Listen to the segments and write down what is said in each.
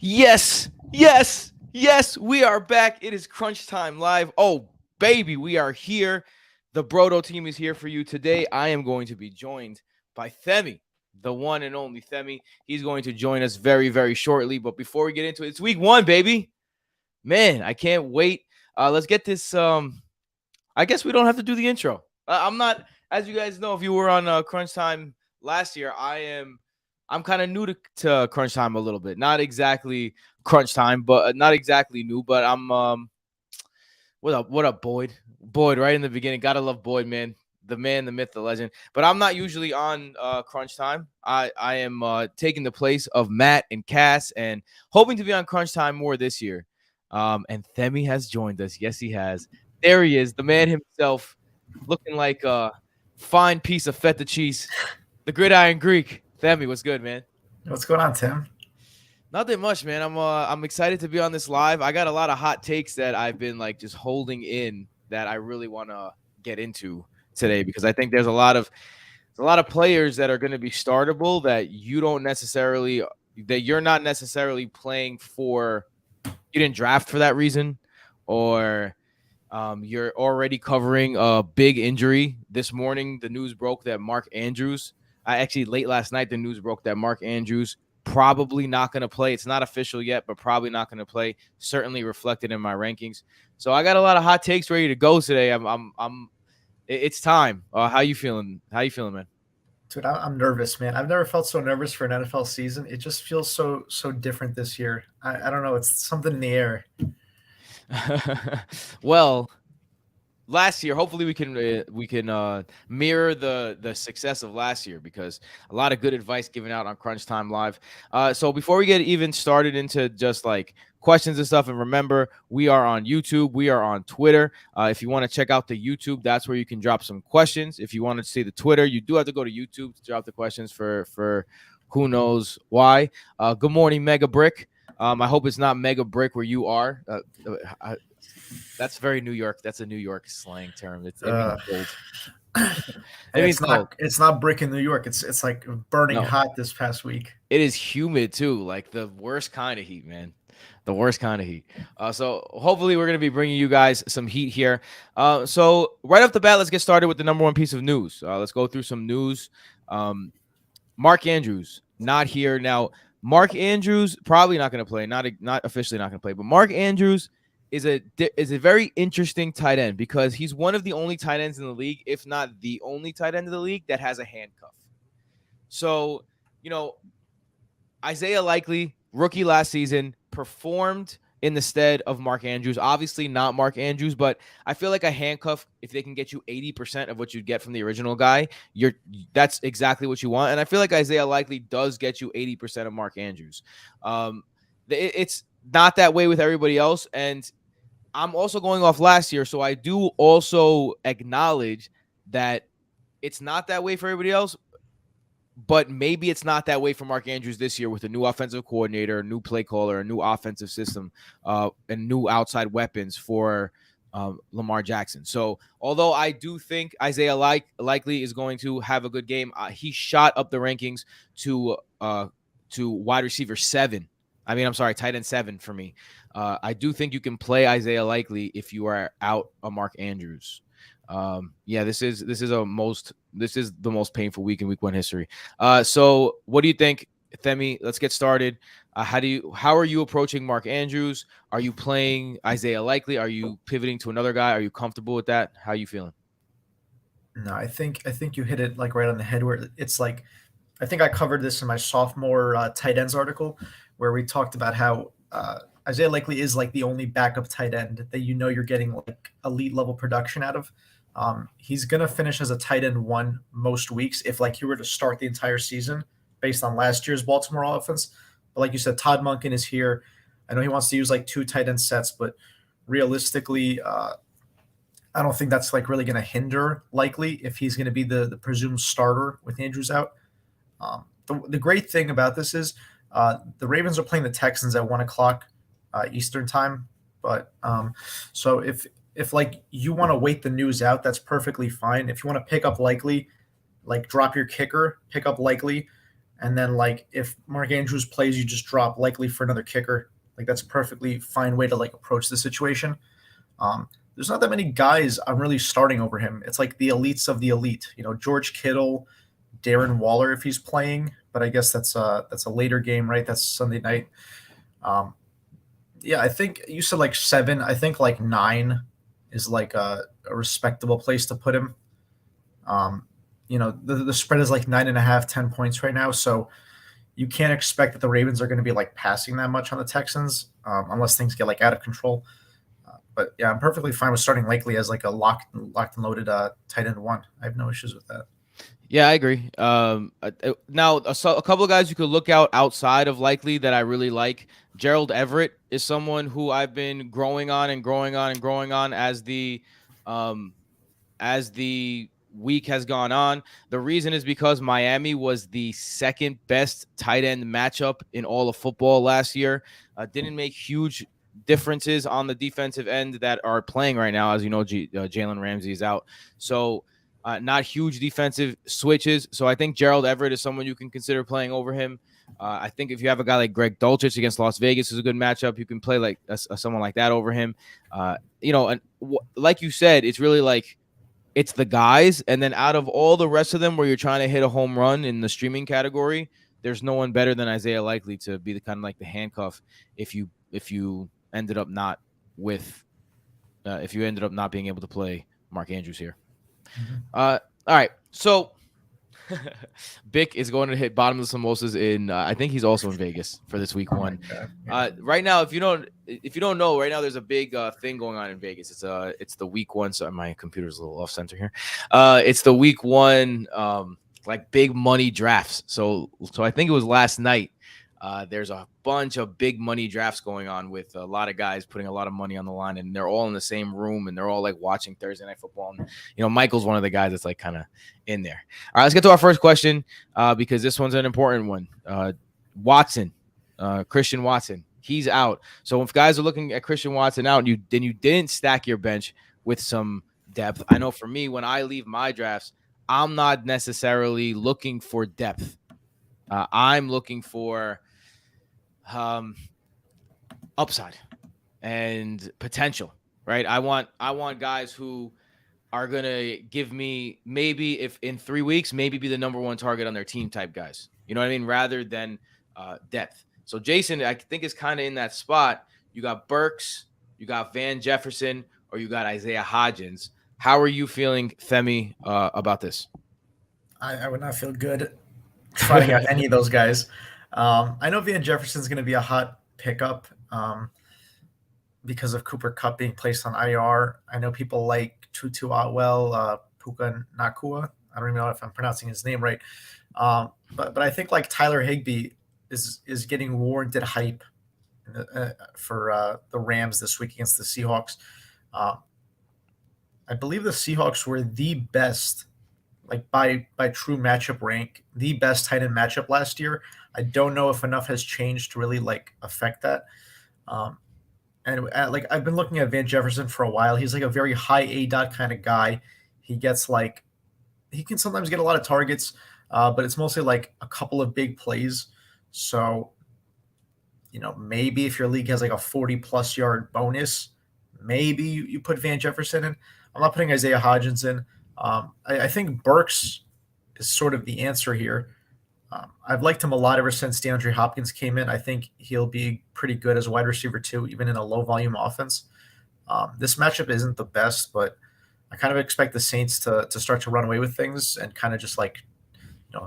Yes, yes, yes, we are back. It is Crunch Time Live. Oh, baby, we are here. The Broto team is here for you today. I am going to be joined by Themi, the one and only Themi. He's going to join us very, very shortly. But before we get into it, it's week one, baby. Man, I can't wait. Let's get this. I guess we don't have to do the intro. I'm not, as you guys know, if you were on Crunch Time last year, I'm kind of new to Crunch Time a little bit. Not exactly Crunch Time, but not exactly new. But I'm what up, Boyd? Boyd, right in the beginning. Gotta love Boyd, man, the myth, the legend. But I'm not usually on Crunch Time. I am taking the place of Matt and Cass, and hoping to be on Crunch Time more this year. And Themi has joined us. Yes, he has. There he is, the man himself, looking like a fine piece of feta cheese. The gridiron Greek. Themi, what's good, man? What's going on, Tim? Nothing much, man. I'm excited to be on this live. I got a lot of hot takes that I've been like just holding in that I really want to get into today because I think there's a lot of players that are going to be startable that you're not necessarily playing for. You didn't draft for that reason, or you're already covering a big injury. This morning, the news broke that Mark Andrews, actually late last night, the news broke that Mark Andrews probably not going to play. It's not official yet, but probably not going to play. Certainly reflected in my rankings. So I got a lot of hot takes ready to go today. It's time. How you feeling? How you feeling, man? Dude, I'm nervous, man. I've never felt so nervous for an NFL season. It just feels so different this year. I don't know. It's something in the air. Well, last year hopefully we can mirror the success of last year because a lot of good advice given out on Crunch Time Live. So before we get even started into just like questions and stuff, and remember, we are on YouTube, we are on Twitter. If you want to check out the YouTube, that's where you can drop some questions. If you want to see the Twitter, you do have to go to YouTube to drop the questions for who knows why. Good morning, Mega Brick. I hope it's not Mega Brick where you are. That's very New York. That's a New York slang term. It means Uh, cold. It means it's cold. not brick in New York. It's like burning No, hot this past week. it is humid too. Like the worst kind of heat, man. The worst kind of heat. So hopefully we're gonna be bringing you guys some heat here. So right off the bat, let's get started with the number one piece of news. Let's go through some news. Um, Mark Andrews not here now. Mark Andrews probably not going to play. Not officially not going to play, but Mark Andrews is a very interesting tight end because he's one of the only tight ends in the league, if not the only tight end in the league that has a handcuff. So, you know, Isaiah Likely, rookie last season, performed in the stead of Mark Andrews. Obviously not Mark Andrews, but I feel like a handcuff, if they can get you 80% of what you'd get from the original guy, that's exactly what you want. And I feel like Isaiah Likely does get you 80% of Mark Andrews. It's not that way with everybody else. And I'm also going off last year, so I do also acknowledge that it's not that way for everybody else, but maybe it's not that way for Mark Andrews this year with a new offensive coordinator, a new play caller, a new offensive system, and new outside weapons for Lamar Jackson. So, although I do think Isaiah likely is going to have a good game, he shot up the rankings to wide receiver 7. I mean, I'm sorry, tight end 7 for me. I do think you can play Isaiah Likely if you are out a Mark Andrews. Yeah, this is the most painful week in week 1 history. So what do you think, Themi? Let's get started. How are you approaching Mark Andrews? Are you playing Isaiah Likely? Are you pivoting to another guy? Are you comfortable with that? How are you feeling? No, I think you hit it like right on the head. Where it's like, I think I covered this in my sophomore tight ends article, where we talked about how Isaiah Likely is like the only backup tight end that you're getting like elite level production out of. He's gonna finish as a tight end one most weeks if like he were to start the entire season based on last year's Baltimore offense. But like you said, Todd Monken is here. I know he wants to use like two tight end sets, but realistically, I don't think that's like really going to hinder Likely if he's going to be the presumed starter with Andrews out. The great thing about this is the Ravens are playing the Texans at 1 o'clock Eastern time. But so if like you want to wait the news out, that's perfectly fine. If you want to pick up Likely, like drop your kicker, pick up Likely, And then like if Mark Andrews plays, you just drop likely for another kicker. Like that's a perfectly fine way to like approach the situation. There's not that many guys I'm really starting over him. It's like the elites of the elite. You know, George Kittle, Darren Waller if he's playing, but I guess that's a later game, right? That's Sunday night. Um, yeah, I think you said like seven. I think like nine is like a respectable place to put him. Um, you know, the spread is like 9.5, 10 points right now. So you can't expect that the Ravens are going to be like passing that much on the Texans unless things get like out of control. But yeah, I'm perfectly fine with starting Likely as like a locked and loaded tight end one. I have no issues with that. Yeah, I agree. Now, a couple of guys you could look out outside of Likely that I really like. Gerald Everett is someone who I've been growing on and growing on and growing on um, as the week has gone on. The reason is because Miami was the second best tight end matchup in all of football last year. Didn't make huge differences on the defensive end that are playing right now. As you know, Jalen Ramsey is out. So not huge defensive switches. So I think Gerald Everett is someone you can consider playing over him. I think if you have a guy like Greg Dulcich against Las Vegas is a good matchup. You can play like someone like that over him. And like you said, it's really like it's the guys, and then out of all the rest of them where you're trying to hit a home run in the streaming category, there's no one better than Isaiah Likely to be the kind of like the handcuff if you ended up not with if you ended up not being able to play Mark Andrews here. All right, so Bick is going to hit bottomless samosas in. I think he's also in Vegas for this week one. Yeah. Right now, if you don't know, right now there's a big thing going on in Vegas. It's the week one. So my computer's a little off center here. It's the week one like big money drafts. So I think it was last night. There's a bunch of big money drafts going on with a lot of guys putting a lot of money on the line, and they're all in the same room, and they're all like watching Thursday Night Football. And Michael's one of the guys that's like kind of in there. All right, let's get to our first question because this one's an important one. Watson, Christian Watson, he's out. So if guys are looking at Christian Watson out, you didn't stack your bench with some depth. I know for me, when I leave my drafts, I'm not necessarily looking for depth. I'm looking for upside and potential, right? I want guys who are going to give me maybe if in 3 weeks, maybe be the number one target on their team type guys. You know what I mean? Rather than depth. So Jason, I think is kind of in that spot. You got Burks, you got Van Jefferson, or you got Isaiah Hodgins. How are you feeling, Femi, about this? I would not feel good trying out any of those guys. I know Van Jefferson's going to be a hot pickup because of Cooper Kupp being placed on IR. I know people like Tutu Atwell, Puka Nakua. I don't even know if I'm pronouncing his name right. But I think like Tyler Higbee is getting warranted hype for the Rams this week against the Seahawks. I believe the Seahawks were the best, like by true matchup rank, the best tight end matchup last year. I don't know if enough has changed to really like affect that. And like I've been looking at Van Jefferson for a while. He's like a very high A dot kind of guy. He gets like he can sometimes get a lot of targets, but it's mostly like a couple of big plays. So, maybe if your league has like a 40+ yard bonus, maybe you put Van Jefferson in. I'm not putting Isaiah Hodgins in. I think Burks is sort of the answer here. I've liked him a lot ever since DeAndre Hopkins came in. I think he'll be pretty good as a wide receiver too, even in a low volume offense. This matchup isn't the best, but I kind of expect the Saints to start to run away with things and kind of just like,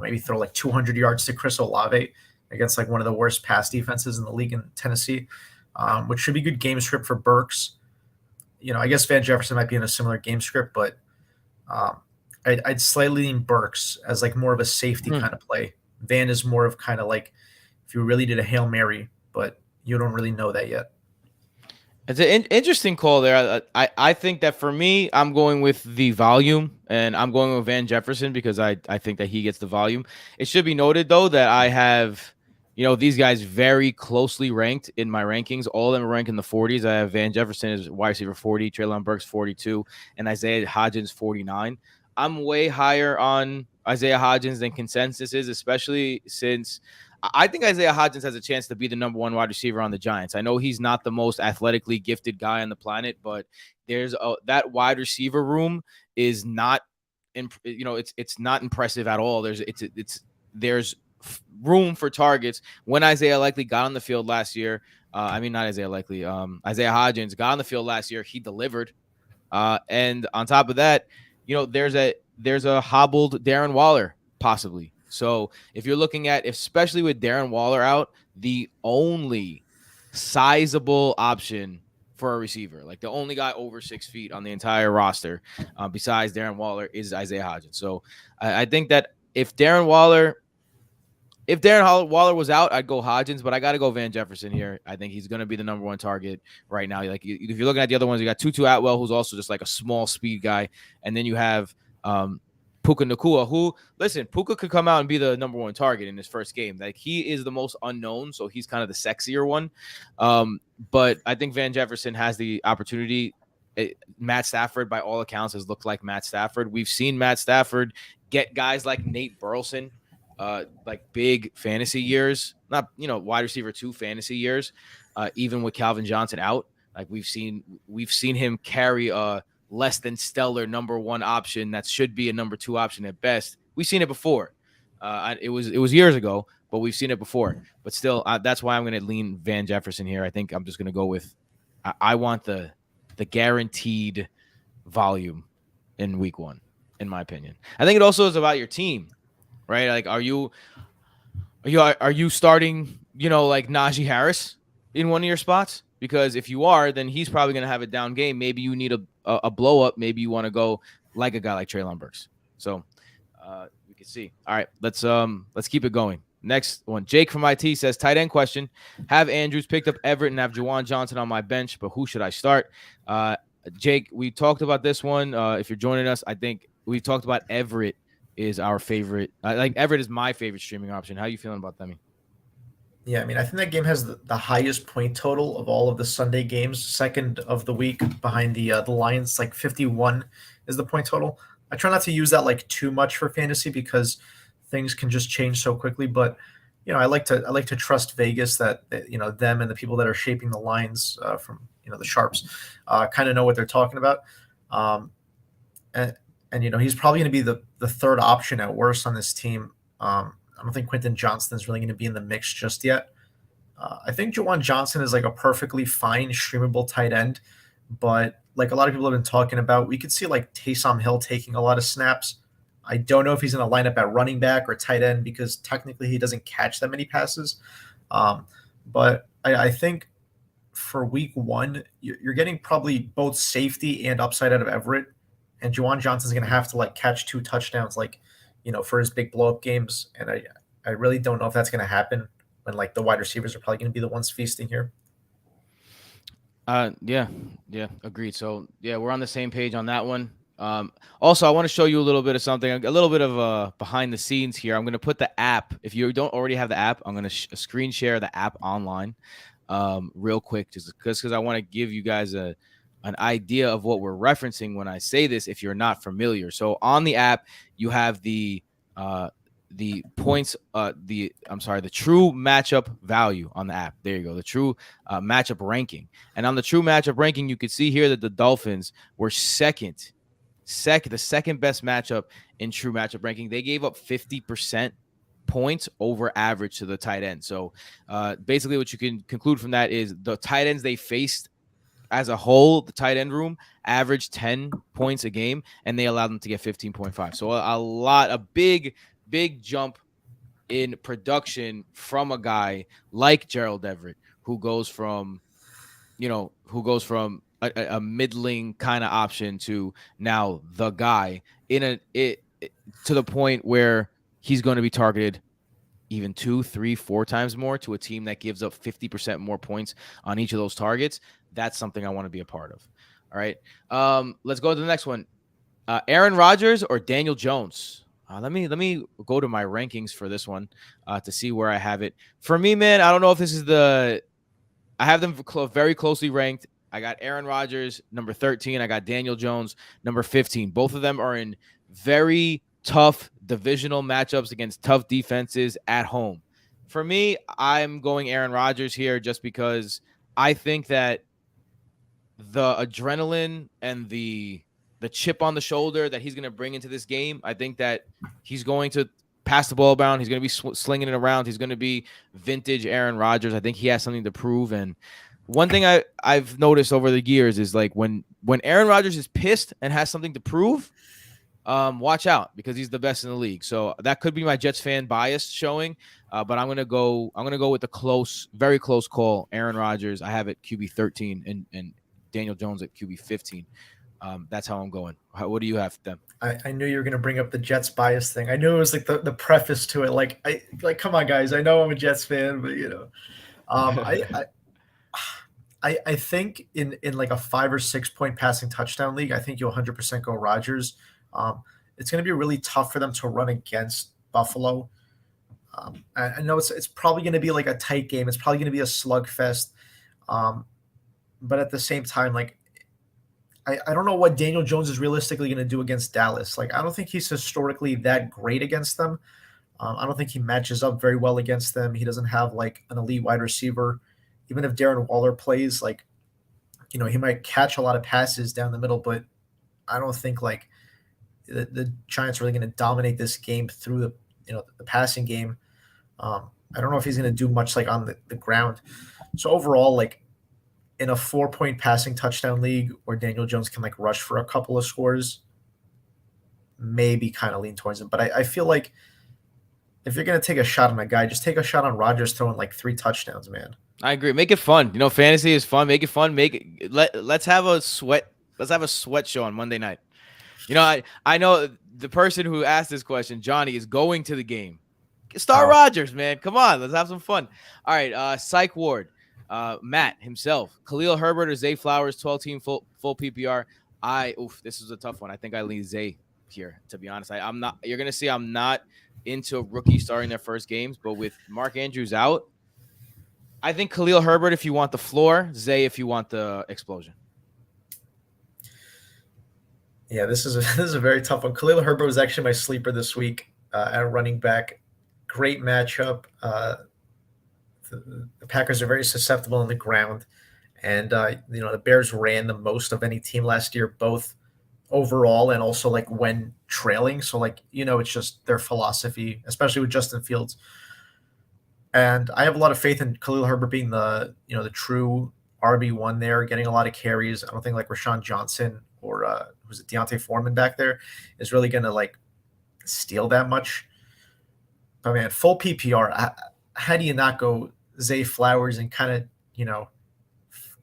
maybe throw like 200 yards to Chris Olave against like one of the worst pass defenses in the league in Tennessee, which should be good game script for Burks. I guess Van Jefferson might be in a similar game script, but I'd slightly lean Burks as like more of a safety kind of play. Van is more of kind of like if you really did a Hail Mary, but you don't really know that yet. It's an interesting call there. I think that for me, I'm going with the volume, and I'm going with Van Jefferson because I think that he gets the volume. It should be noted, though, that I have, these guys very closely ranked in my rankings. All of them are ranked in the 40s. I have Van Jefferson as wide receiver 40, Treylon Burks 42, and Isaiah Hodgins 49. I'm way higher on Isaiah Hodgins than consensus is, especially since I think Isaiah Hodgins has a chance to be the number one wide receiver on the Giants. I know he's not the most athletically gifted guy on the planet, but that wide receiver room is not, it's not impressive at all. There's room for targets. When Isaiah Likely got on the field last year, not Isaiah Likely, Isaiah Hodgins got on the field last year, he delivered. And on top of that, there's a hobbled Darren Waller possibly. So if you're looking at, especially with Darren Waller out, the only sizable option for a receiver, like the only guy over 6 feet on the entire roster, besides Darren Waller, is Isaiah Hodgins. So I think that if Darren Waller was out, I'd go Hodgins, but I got to go Van Jefferson here. I think he's going to be the number one target right now. Like if you're looking at the other ones, you got Tutu Atwell, who's also just like a small speed guy, and then you have Puka Nacua, who, listen, Puka could come out and be the number one target in his first game. Like he is the most unknown, so he's kind of the sexier one. But I think Van Jefferson has the opportunity. Matt Stafford, by all accounts, has looked like Matt Stafford. We've seen Matt Stafford get guys like Nate Burleson, like big fantasy years, not wide receiver 2 fantasy years, even with Calvin Johnson out. Like we've seen him carry a less than stellar number 1 option that should be a number 2 option at best. We've seen it before. It was years ago, but we've seen it before. But still, that's why I'm going to lean Van Jefferson here. I think I'm just going to go with I want the guaranteed volume in week 1, in my opinion. I think it also is about your team. Right? Like, are you starting, like Najee Harris in one of your spots? Because if you are, then he's probably going to have a down game. Maybe you need a blow up. Maybe you want to go like a guy like Treylon Burks. So we can see. All right, let's keep it going. Next one, Jake from IT says, tight end question. Have Andrews picked up Everett and have Juwan Johnson on my bench, but who should I start? Jake, we talked about this one. If you're joining us, I think we talked about Everett is our favorite. Everett is my favorite streaming option. How are you feeling about them? Yeah, I think that game has the highest point total of all of the Sunday games, second of the week behind the Lions. Like 51 is the point total. I try not to use that too much for fantasy because things can just change so quickly. But I like to trust Vegas that them and the people that are shaping the lines from the sharps kind of know what they're talking about. And he's probably going to be the third option at worst on this team. I don't think Quentin Johnston is really going to be in the mix just yet. I think Juwan Johnson is like a perfectly fine streamable tight end, but like a lot of people have been talking about, we could see like Taysom Hill taking a lot of snaps. I don't know if he's going to line up at running back or tight end because technically he doesn't catch that many passes. But I think for week 1, you're getting probably both safety and upside out of Everett. And Juwan Johnson's going to have to catch 2 touchdowns, for his big blow up games. And I really don't know if that's going to happen when the wide receivers are probably going to be the ones feasting here. Yeah, agreed. So yeah, we're on the same page on that one. Also, I want to show you a little bit of something, a little bit of behind the scenes here. I'm going to put the app. If you don't already have the app, I'm going to screen share the app online, real quick, just because I want to give you guys an idea of what we're referencing when I say this, if you're not familiar. So on the app, you have the points, the true matchup value on the app. There you go. The true matchup ranking. And on the true matchup ranking, you can see here that the Dolphins were the second best matchup in true matchup ranking. They gave up 50% points over average to the tight end. So basically what you can conclude from that is the tight ends they faced as a whole, the tight end room averaged 10 points a game, and they allowed them to get 15.5. So a big jump in production from a guy like Gerald Everett, who goes from a middling kind of option to now the guy to the point where he's going to be targeted even 2, 3, 4 times more to a team that gives up 50% more points on each of those targets. That's something I want to be a part of. All right. Let's go to the next one. Aaron Rodgers or Daniel Jones? Let me go to my rankings for this one to see where I have it. For me, man, I don't know if this is I have them very closely ranked. I got Aaron Rodgers, number 13. I got Daniel Jones, number 15. Both of them are in very tough divisional matchups against tough defenses at home. For me, I'm going Aaron Rodgers here just because I think that the adrenaline and the chip on the shoulder that he's going to bring into this game, I think that he's going to pass the ball around. He's going to be slinging it around. He's going to be vintage Aaron Rodgers. I think he has something to prove. And one thing I've noticed over the years is like when Aaron Rodgers is pissed and has something to prove, watch out because he's the best in the league. So that could be my Jets fan bias showing, but I'm gonna go with the close, very close call. Aaron Rodgers. I have it QB 13 and Daniel Jones at QB 15. That's how I'm going. What do you have them? I knew you were going to bring up the Jets bias thing. I knew it was like the preface to it. Like, come on, guys. I know I'm a Jets fan, but I think in like a 5 or 6 point passing touchdown league, I think you'll 100% go Rodgers. It's going to be really tough for them to run against Buffalo. I know it's probably going to be like a tight game. It's probably going to be a slugfest. But at the same time, like I don't know what Daniel Jones is realistically going to do against Dallas. Like I don't think he's historically that great against them. I don't think he matches up very well against them. He doesn't have like an elite wide receiver. Even if Darren Waller plays, like he might catch a lot of passes down the middle, but I don't think like the Giants are really going to dominate this game through the passing game. I don't know if he's going to do much like on the ground. So overall, like in a 4 point passing touchdown league where Daniel Jones can like rush for a couple of scores, maybe kind of lean towards him. But I feel like if you're going to take a shot on a guy, just take a shot on Rodgers throwing like 3 touchdowns, man. I agree. Make it fun. Fantasy is fun. Make it fun. Let's have a sweat. Let's have a sweat show on Monday night. I know the person who asked this question, Johnny, is going to the game. Start Rodgers, man. Come on. Let's have some fun. All right. Psych Ward. Matt himself. Khalil Herbert or Zay Flowers, 12-team full PPR. This is a tough one. I think I lean Zay here, to be honest. I'm not. You're going to see I'm not into rookies starting their first games, but with Mark Andrews out, I think Khalil Herbert if you want the floor, Zay if you want the explosion. Yeah, this is a very tough one. Khalil Herbert was actually my sleeper this week at running back. Great matchup. The Packers are very susceptible on the ground, and the Bears ran the most of any team last year, both overall and also like when trailing. So like it's just their philosophy, especially with Justin Fields. And I have a lot of faith in Khalil Herbert being the true RB1 there, getting a lot of carries. I don't think like Rashawn Johnson or was it Deontay Foreman back there is really going to like steal that much. But man, full PPR, how do you not go Zay Flowers and kind of,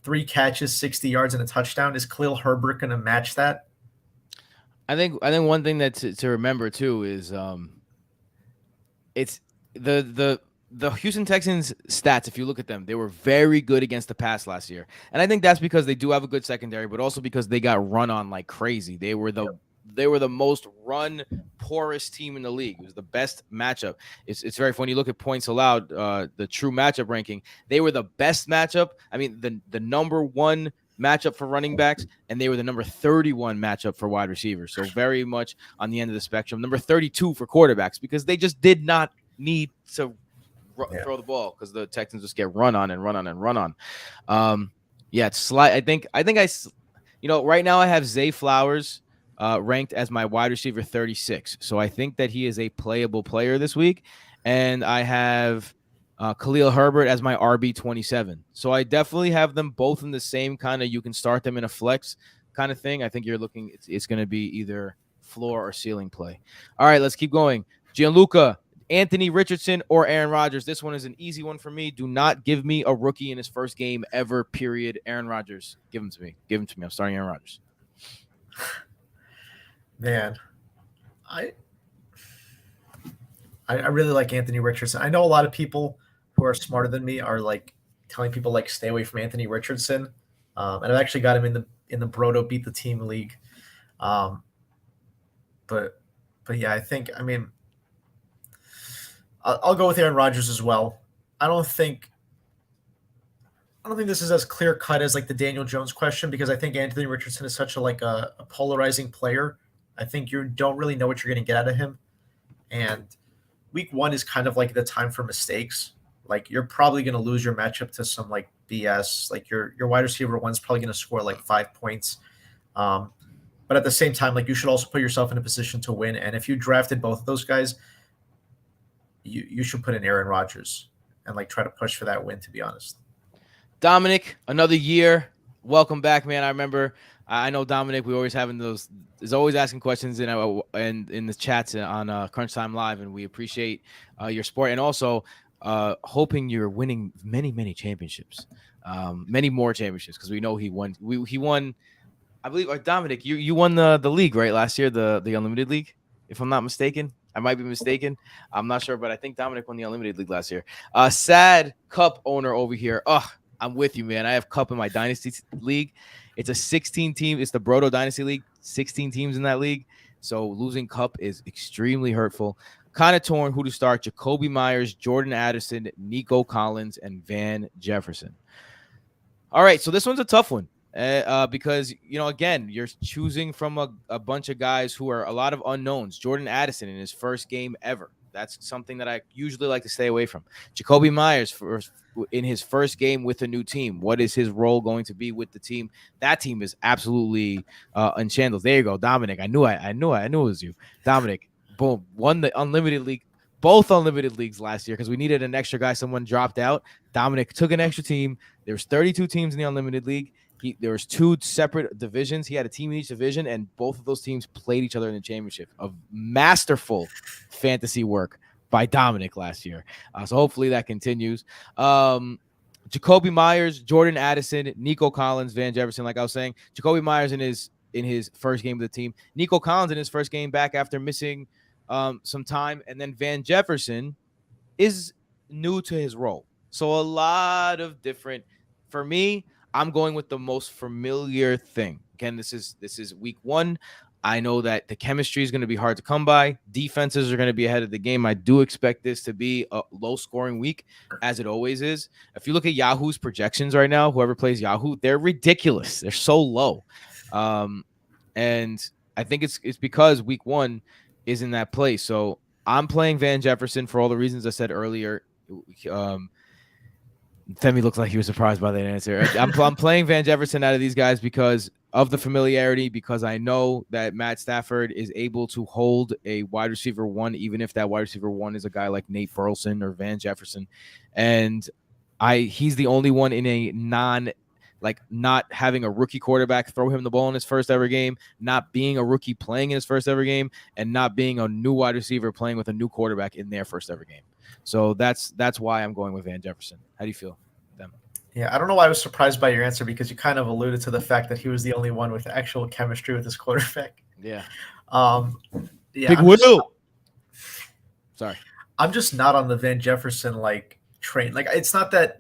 3 catches, 60 yards and a touchdown? Is Khalil Herbert going to match that? I think one thing that to remember too is it's the Houston Texans stats, if you look at them, they were very good against the pass last year. And I think that's because they do have a good secondary, but also because they got run on like crazy. They were the most run poorest team in the league. It was the best matchup. It's very funny. You look at points allowed, the true matchup ranking. They were the best matchup. I mean, the number 1 matchup for running backs, and they were the number 31 matchup for wide receivers. So very much on the end of the spectrum. Number 32 for quarterbacks because they just did not need to throw the ball because the Texans just get run on. It's slight. I think right now I have Zay Flowers ranked as my wide receiver 36. So I think that he is a playable player this week. And I have Khalil Herbert as my RB 27. So I definitely have them both in the same kind of, you can start them in a flex kind of thing. I think you're looking, it's going to be either floor or ceiling play. All right, let's keep going. Gianluca, Anthony Richardson or Aaron Rodgers. This one is an easy one for me. Do not give me a rookie in his first game ever, period. Aaron Rodgers. Give him to me. I'm starting Aaron Rodgers. Man, I really like Anthony Richardson. I know a lot of people who are smarter than me are like telling people like stay away from Anthony Richardson. And I've actually got him in the Broto Beat the Team League. But yeah, I'll go with Aaron Rodgers as well. I don't think this is as clear cut as like the Daniel Jones question because I think Anthony Richardson is such a polarizing player. I think you don't really know what you're going to get out of him. and week one is kind of like the time for mistakes. Like you're probably going to lose your matchup to some like BS. Like your wide receiver one's probably going to score like 5 points. Um, but at the same time, like you should also put yourself in a position to win. And if you drafted both of those guys, you should put in Aaron Rodgers and like try to push for that win. To be honest. Dominic, another year. Welcome back, man. I remember. I know Dominic. We always having those. Is always asking questions and in the chats on Crunch Time Live, and we appreciate your support and also hoping you're winning many championships, many more championships because we know he won. He won. I believe, Dominic, you won the league right last year, the Unlimited League, if I'm not mistaken. I might be mistaken. I'm not sure, but I think Dominic won the Unlimited League last year. Sad Cup owner over here. I'm with you, man. I have Cup in my Dynasty League. It's a 16 team. It's the Broto Dynasty League. 16 teams in that league. So losing Cup is extremely hurtful. Kind of torn who to start. Jacoby Myers, Jordan Addison, Nico Collins, and Van Jefferson. All right, so this one's a tough one. Because, again, you're choosing from a bunch of guys who are a lot of unknowns. Jordan Addison in his first game ever. That's something that I usually like to stay away from. Jacoby Myers in his first game with a new team. What is his role going to be with the team? That team is absolutely in shambles. There you go, Dominic. I knew it was you, Dominic. Boom, won the Unlimited League. Both Unlimited Leagues last year because we needed an extra guy. Someone dropped out. Dominic took an extra team. There's 32 teams in the Unlimited League. There was 2 separate divisions. He had a team in each division, and both of those teams played each other in the championship. A masterful fantasy work by Dominic last year. So hopefully that continues. Jacoby Myers, Jordan Addison, Nico Collins, Van Jefferson. Like I was saying, Jacoby Myers in his first game of the team. Nico Collins in his first game back after missing some time, and then Van Jefferson is new to his role. So a lot of different. For me, I'm going with the most familiar thing. Again, this is week one. I know that the chemistry is going to be hard to come by. Defenses are going to be ahead of the game. I do expect this to be a low-scoring week, as it always is. If you look at Yahoo's projections right now, whoever plays Yahoo, they're ridiculous. They're so low. And I think it's because week one is in that place. So I'm playing Van Jefferson for all the reasons I said earlier. Femi looks like he was surprised by that answer. I'm playing Van Jefferson out of these guys because of the familiarity, because I know that Matt Stafford is able to hold a wide receiver one, even if that wide receiver one is a guy like Nate Burleson or Van Jefferson. And he's the only one in a not having a rookie quarterback throw him the ball in his first ever game, not being a rookie playing in his first ever game, and not being a new wide receiver playing with a new quarterback in their first ever game. So that's why I'm going with Van Jefferson. How do you feel? Yeah, I don't know why I was surprised by your answer because you kind of alluded to the fact that he was the only one with actual chemistry with his quarterback. Yeah. Yeah. Big Will. Sorry. I'm just not on the Van Jefferson train. Like it's not that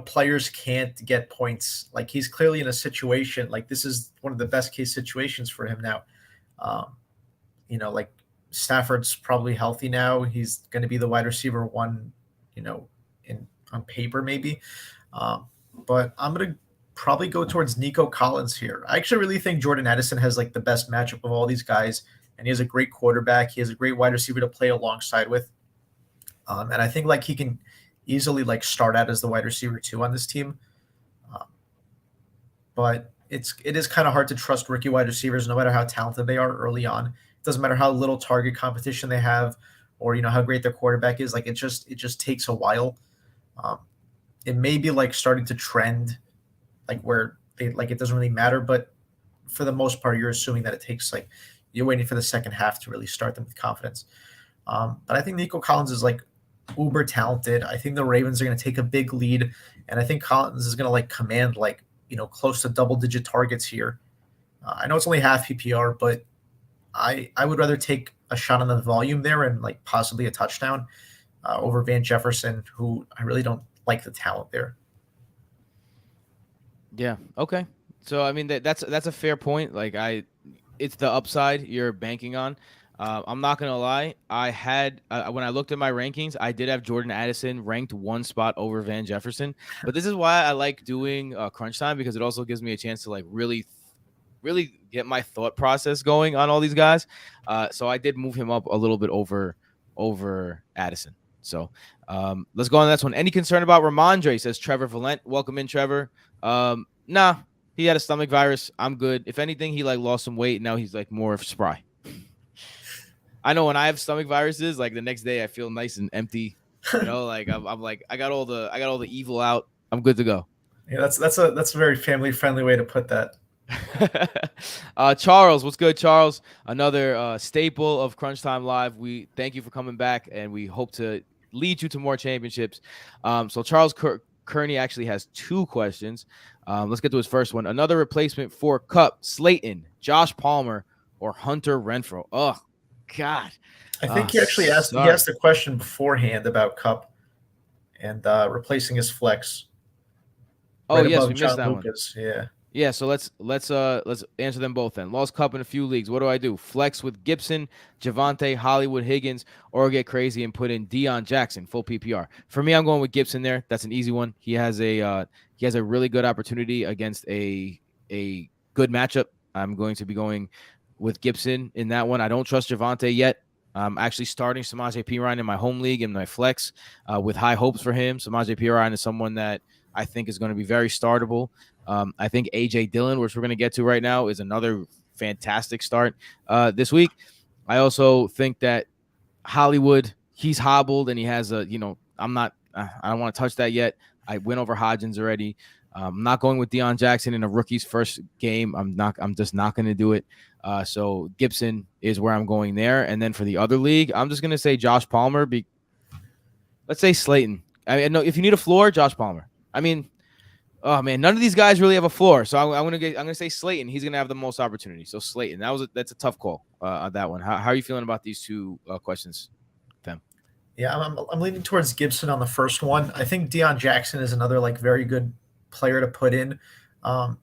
players can't get points. Like he's clearly in a situation like this is one of the best case situations for him now. Like Stafford's probably healthy now. He's going to be the wide receiver one, on paper maybe. But I'm going to probably go towards Nico Collins here. I actually really think Jordan Addison has like the best matchup of all these guys, and he has a great quarterback. He has a great wide receiver to play alongside with. And I think like he can easily like start out as the wide receiver too on this team. But it is kind of hard to trust rookie wide receivers no matter how talented they are early on. It doesn't matter how little target competition they have or how great their quarterback is. Like it just takes a while. It may be like starting to trend like where they like it doesn't really matter, but for the most part you're assuming that it takes like you're waiting for the second half to really start them with confidence. But I think Nico Collins is like uber talented. I think the Ravens are going to take a big lead, and I think Collins is going to like command like close to double-digit targets here. I know it's only half PPR, but I would rather take a shot on the volume there and like possibly a touchdown over Van Jefferson, who I really don't like the talent there. Yeah. Okay. So I mean that's a fair point. Like it's the upside you're banking on. I'm not gonna lie. I had when I looked at my rankings, I did have Jordan Addison ranked one spot over Van Jefferson. But this is why I like doing crunch time, because it also gives me a chance to like really get my thought process going on all these guys. So I did move him up a little bit over over Addison. So let's go on to the next one. Any concern about Ramondre, says Trevor Valent. Welcome in, Trevor. Nah, he had a stomach virus. I'm good. If anything, he like lost some weight. Now he's like more spry. I know when I have stomach viruses, like the next day I feel nice and empty. You know, like I'm like I got all the evil out. I'm good to go. Yeah, that's a very family friendly way to put that. Charles, what's good, Charles? Another staple of Crunch Time Live. We thank you for coming back, and we hope to lead you to more championships. So Charles Kearney actually has two questions. Let's get to his first one. Another replacement for Cup, Slayton, Josh Palmer, or Hunter Renfrow? Oh, God. I think he actually asked Sorry. a question beforehand about Cup and replacing his flex Oh, right yes, above we missed John that one. Lucas. Yeah. Yeah, so let's answer them both then. Lost Cup in a few leagues. What do I do? Flex with Gibson, Javante, Hollywood, Higgins, or get crazy and put in Deion Jackson, full PPR. For me, I'm going with Gibson there. That's an easy one. He has a really good opportunity against a good matchup. I'm going to be going with Gibson in that one. I don't trust Javante yet. I'm actually starting Samaje Perine in my home league in my flex with high hopes for him. Samaje Perine is someone that I think is going to be very startable. I think AJ Dillon, which we're going to get to right now, is another fantastic start this week. I also think that Hollywood, he's hobbled and he has I don't want to touch that yet. I went over Hodgins already. I'm not going with Deion Jackson in a rookie's first game. I'm just not going to do it. So Gibson is where I'm going there. And then for the other league, I'm just going to say Josh Palmer. Let's say Slayton. I mean, no, if you need a floor, Josh Palmer. I mean, oh man, none of these guys really have a floor, so I'm gonna say Slayton. He's gonna have the most opportunity. So Slayton, that's a tough call on that one. How are you feeling about these two questions, Tim? Yeah, I'm leaning towards Gibson on the first one. I think Deion Jackson is another like very good player to put in. Um,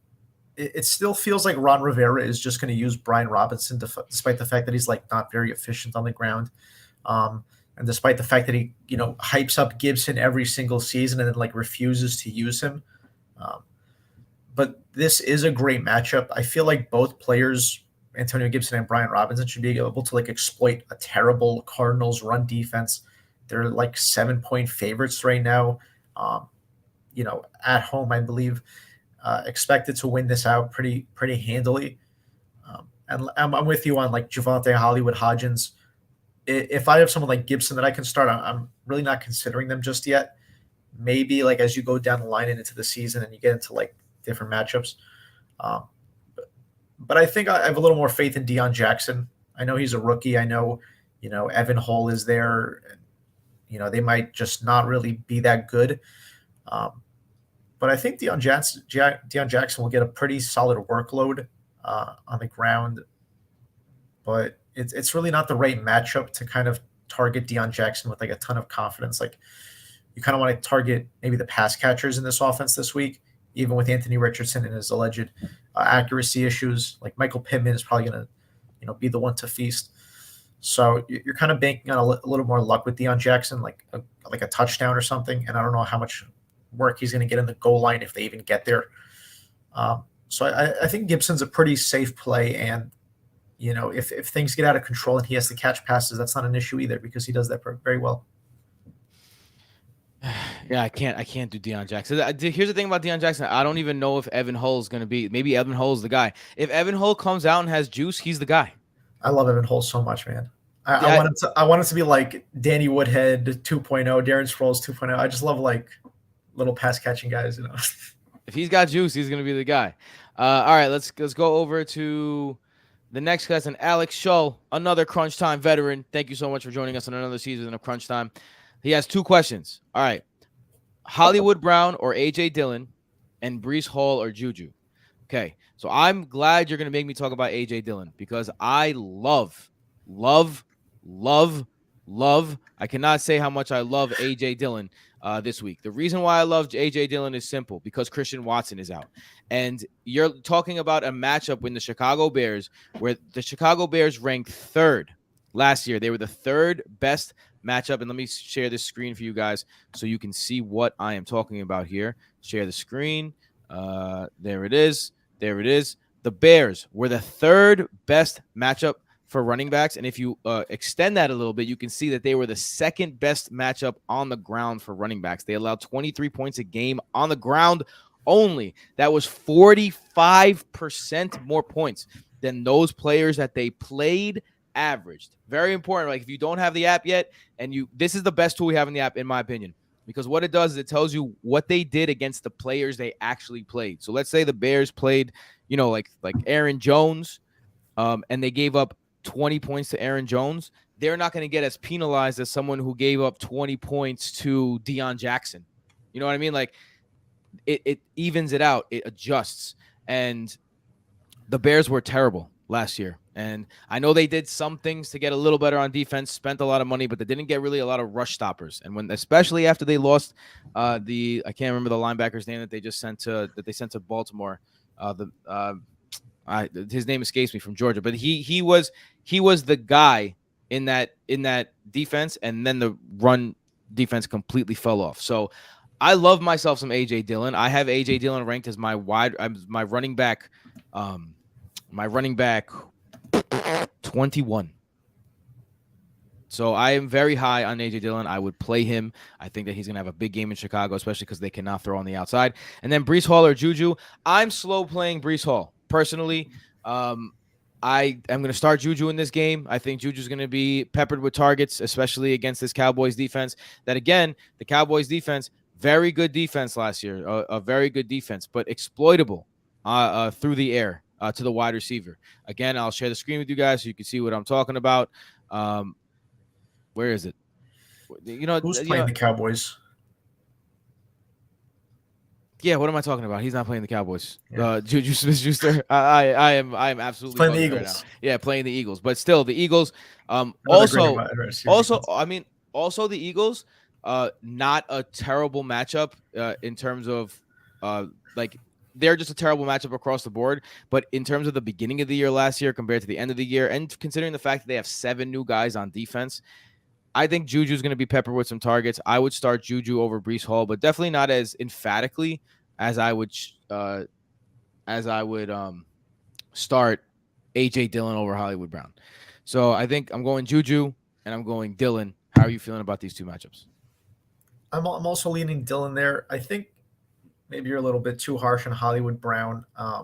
it still feels like Ron Rivera is just going to use Brian Robinson, despite the fact that he's like not very efficient on the ground, and despite the fact that he hypes up Gibson every single season and then like refuses to use him. Um, but this is a great matchup. I feel like both players, Antonio Gibson and Brian Robinson, should be able to like exploit a terrible Cardinals run defense. They're like 7-point favorites right now. At home, I believe, expected to win this out pretty handily. And I'm with you on like Javante, Hollywood, Hodgins. If I have someone like Gibson that I can start, I'm really not considering them just yet. Maybe like as you go down the line and into the season and you get into like different matchups. Um, but I think I have a little more faith in Deion Jackson. I know he's a rookie. I know, Evan Hull is there. They might just not really be that good. Um, but I think Deion Jackson will get a pretty solid workload on the ground. But it's really not the right matchup to kind of target Deion Jackson with like a ton of confidence. Like you kind of want to target maybe the pass catchers in this offense this week, even with Anthony Richardson and his alleged accuracy issues. Like Michael Pittman is probably going to, be the one to feast. So you're kind of banking on a little more luck with Deion Jackson, like a touchdown or something. And I don't know how much work he's going to get in the goal line if they even get there. So I think Gibson's a pretty safe play. And, if things get out of control and he has to catch passes, that's not an issue either because he does that very well. Yeah, I can't do Deion Jackson. Here's the thing about Deion Jackson. I don't even know if Evan Hull is going to be. Maybe Evan Hull is the guy. If Evan Hull comes out and has juice, he's the guy. I love Evan Hull so much, man. I Yeah, want it to be like Danny Woodhead 2.0, Darren Sproles 2.0. I just love like little pass catching guys, if he's got juice, he's going to be the guy. All right, let's go over to the next question. Alex Shull, another Crunch Time veteran. Thank you so much for joining us on another season of Crunch Time. He has two questions. All right. Hollywood Brown or AJ Dillon, and Breece Hall or Juju. Okay, so I'm glad you're going to make me talk about AJ Dillon because I love. I cannot say how much I love AJ Dillon this week. The reason why I love AJ Dillon is simple because Christian Watson is out. And you're talking about a matchup with the Chicago Bears where the Chicago Bears ranked third last year. They were the third best matchup. And let me share this screen for you guys so you can see what I am talking about here. Share the screen. There it is. The Bears were the third best matchup for running backs. And if you extend that a little bit, you can see that they were the second best matchup on the ground for running backs. They allowed 23 points a game on the ground only. That was 45% more points than those players that they played averaged. Very important. Like if you don't have the app yet, and this is the best tool we have in the app, in my opinion, because what it does is it tells you what they did against the players they actually played. So let's say the Bears played, like Aaron Jones, and they gave up 20 points to Aaron Jones. They're not going to get as penalized as someone who gave up 20 points to Deion Jackson. You know what I mean? Like it evens it out. It adjusts. And the Bears were terrible last year. And I know they did some things to get a little better on defense, spent a lot of money, but they didn't get really a lot of rush stoppers. And especially after they lost I can't remember the linebacker's name that they sent to Baltimore. His name escapes me, from Georgia, but he was the guy in that defense, and then the run defense completely fell off. So I love myself some AJ Dillon. I have AJ Dillon ranked as my running back. My running back 21. So I am very high on AJ Dillon. I would play him. I think that he's going to have a big game in Chicago, especially because they cannot throw on the outside. And then Breece Hall or Juju. I'm slow playing Breece Hall personally. I am going to start Juju in this game. I think Juju's going to be peppered with targets, especially against this Cowboys defense. That again, the Cowboys defense, very good defense last year, a very good defense, but exploitable through the air to the wide receiver. Again, I'll share the screen with you guys so you can see what I'm talking about. Where is it? Who's playing the Cowboys? Yeah, what am I talking about? He's not playing the Cowboys. Yeah. Juju Smith-Schuster. I am absolutely playing the Eagles. Right now. Yeah, playing the Eagles. But still, the Eagles. Also, the Eagles. Not a terrible matchup in terms of they're just a terrible matchup across the board. But in terms of the beginning of the year last year compared to the end of the year, and considering the fact that they have 7 new guys on defense, I think Juju's going to be peppered with some targets. I would start Juju over Breece Hall, but definitely not as emphatically as I would start AJ Dillon over Hollywood Brown. So I think I'm going Juju and I'm going Dillon. How are you feeling about these two matchups? I'm also leaning Dillon there. I think maybe you're a little bit too harsh on Hollywood Brown. I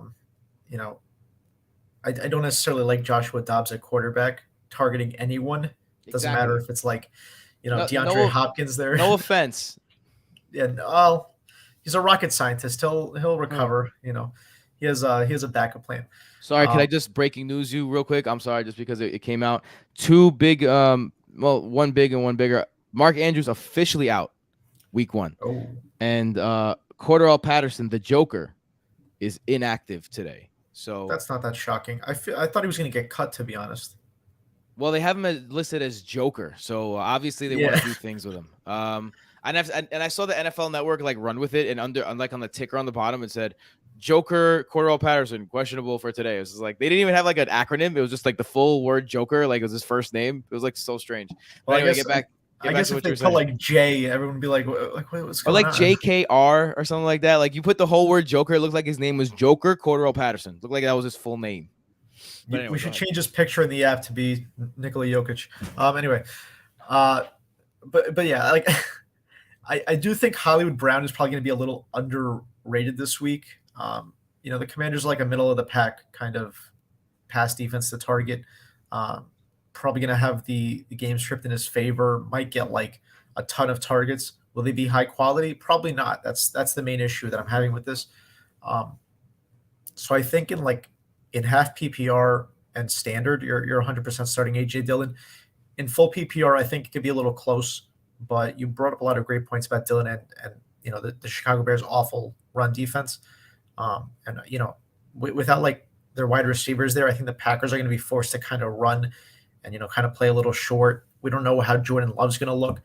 don't necessarily like Joshua Dobbs at quarterback targeting anyone. It doesn't matter if it's DeAndre Hopkins there. No offense. Yeah, he's a rocket scientist. He'll recover. He has a backup plan. Sorry, can I just breaking news you real quick? I'm sorry, just because it came out. 2 big, one big and one bigger. Mark Andrews officially out week 1. Oh. And Cordarrelle Patterson, the Joker, is inactive today. So that's not that shocking. I thought he was going to get cut, to be honest. Well, they have him listed as Joker, so obviously they want to do things with him. And I saw the NFL Network run with it, and on the ticker on the bottom it said Joker Cordarrelle Patterson questionable for today. It was they didn't even have an acronym. It was just the full word Joker, it was his first name. It was so strange. But anyway, get back. I guess if they put J, everyone would be like, what's going on? Or JKR or something like that. You put the whole word Joker, it looked like his name was Joker Cordarrelle Patterson. It looked like that was his full name. Anyway, we should change his picture in the app to be Nikola Jokic. But yeah, I do think Hollywood Brown is probably going to be a little underrated this week. The Commanders are a middle of the pack kind of pass defense to target. Probably going to have the game stripped in his favor. Might get a ton of targets. Will they be high quality? Probably not. That's the main issue that I'm having with this. So I think in half PPR and standard, you're 100% starting AJ Dillon. In full PPR, I think it could be a little close, but you brought up a lot of great points about Dillon and the Chicago Bears' awful run defense. Without their wide receivers there, I think the Packers are going to be forced to kind of run and kind of play a little short. We don't know how Jordan Love's going to look.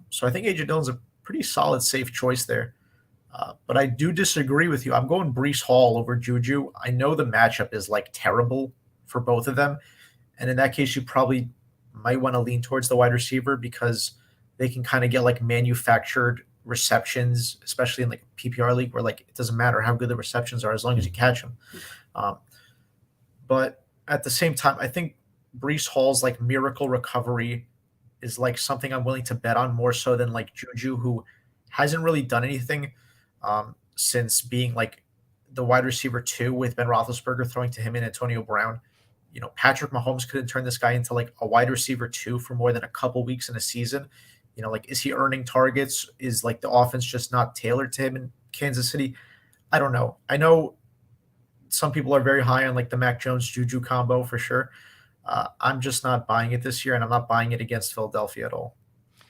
So I think AJ Dillon's a pretty solid, safe choice there. But I do disagree with you. I'm going Breece Hall over Juju. I know the matchup is terrible for both of them. And in that case, you probably might want to lean towards the wide receiver because they can kind of get manufactured receptions, especially in PPR league where it doesn't matter how good the receptions are as long as you catch them. But at the same time, I think Brees Hall's like miracle recovery is like something I'm willing to bet on more so than like Juju, who hasn't really done anything since being like the wide receiver two with Ben Roethlisberger throwing to him and Antonio Brown. You know, Patrick Mahomes couldn't turn this guy into like a wide receiver two for more than a couple weeks in a season. You know, like, is he earning targets? Is like the offense just not tailored to him in Kansas City? I don't know. I know some people are very high on like the Mac Jones Juju combo for sure. I'm just not buying it this year, and I'm not buying it against Philadelphia at all.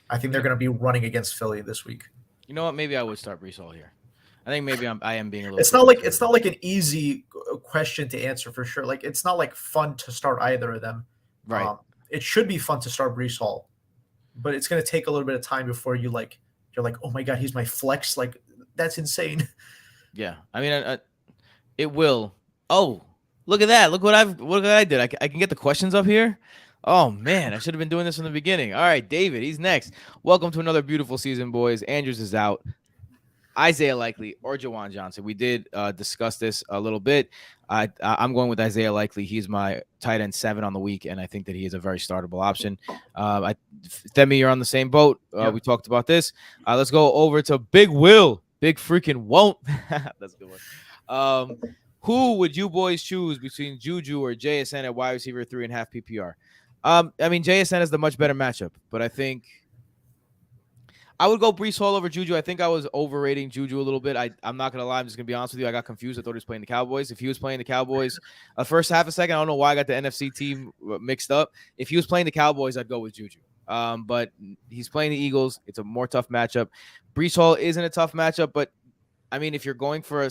I think You they're know, going to be running against Philly this week. you know what? Maybe I would start Brees Hall here. I think maybe I am being a little It's too not like it's conservative. not like an easy question to answer for sure. Like, it's not like fun to start either of them. Right. It should be fun to start Brees Hall, but it's going to take a little bit of time before you're like, oh my god, he's my flex. Like, that's insane. Yeah. I mean, it will. Oh, look at that. Look what I did. I can get the questions up here. Oh man, I should have been doing this from the beginning. All right, David, he's next. Welcome to another beautiful season, boys. Andrews is out. Isaiah Likely or Jawan Johnson. We did discuss this a little bit. I'm going with Isaiah Likely. He's my tight end 7 on the week, and I think that he is a very startable option. Themi, you're on the same boat. Yeah. We talked about this. Let's go over to Big Will. Big freaking won't. That's a good one. Who would you boys choose between Juju or JSN at wide receiver 3.5 PPR? I mean, JSN is the much better matchup, but I think I would go Brees Hall over Juju. I think I was overrating Juju a little bit. I'm not gonna lie. I'm just gonna be honest with you. I got confused. I thought he was playing the Cowboys. If he was playing the Cowboys, first half a second, I don't know why I got the NFC team mixed up. If he was playing the Cowboys, I'd go with Juju. But he's playing the Eagles. It's a more tough matchup. Brees Hall isn't a tough matchup, but I mean, if you're going for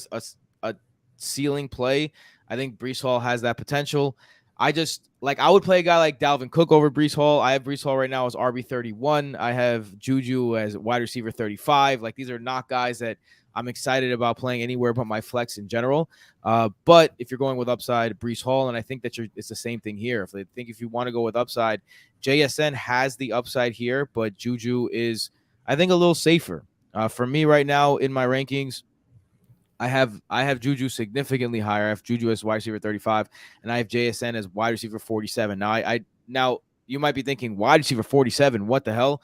a ceiling play, I think Brees Hall has that potential. I would play a guy like Dalvin Cook over Brees Hall. I have Brees Hall right now as RB31. I have Juju as wide receiver 35. Like, these are not guys that I'm excited about playing anywhere but my flex in general. But if you're going with upside, Brees Hall, and I think that it's the same thing here. If you want to go with upside, JSN has the upside here, but Juju is, I think, a little safer. For me right now in my rankings, I have Juju significantly higher. I have Juju as wide receiver 35, and I have JSN as wide receiver 47. Now you might be thinking, wide receiver 47, what the hell?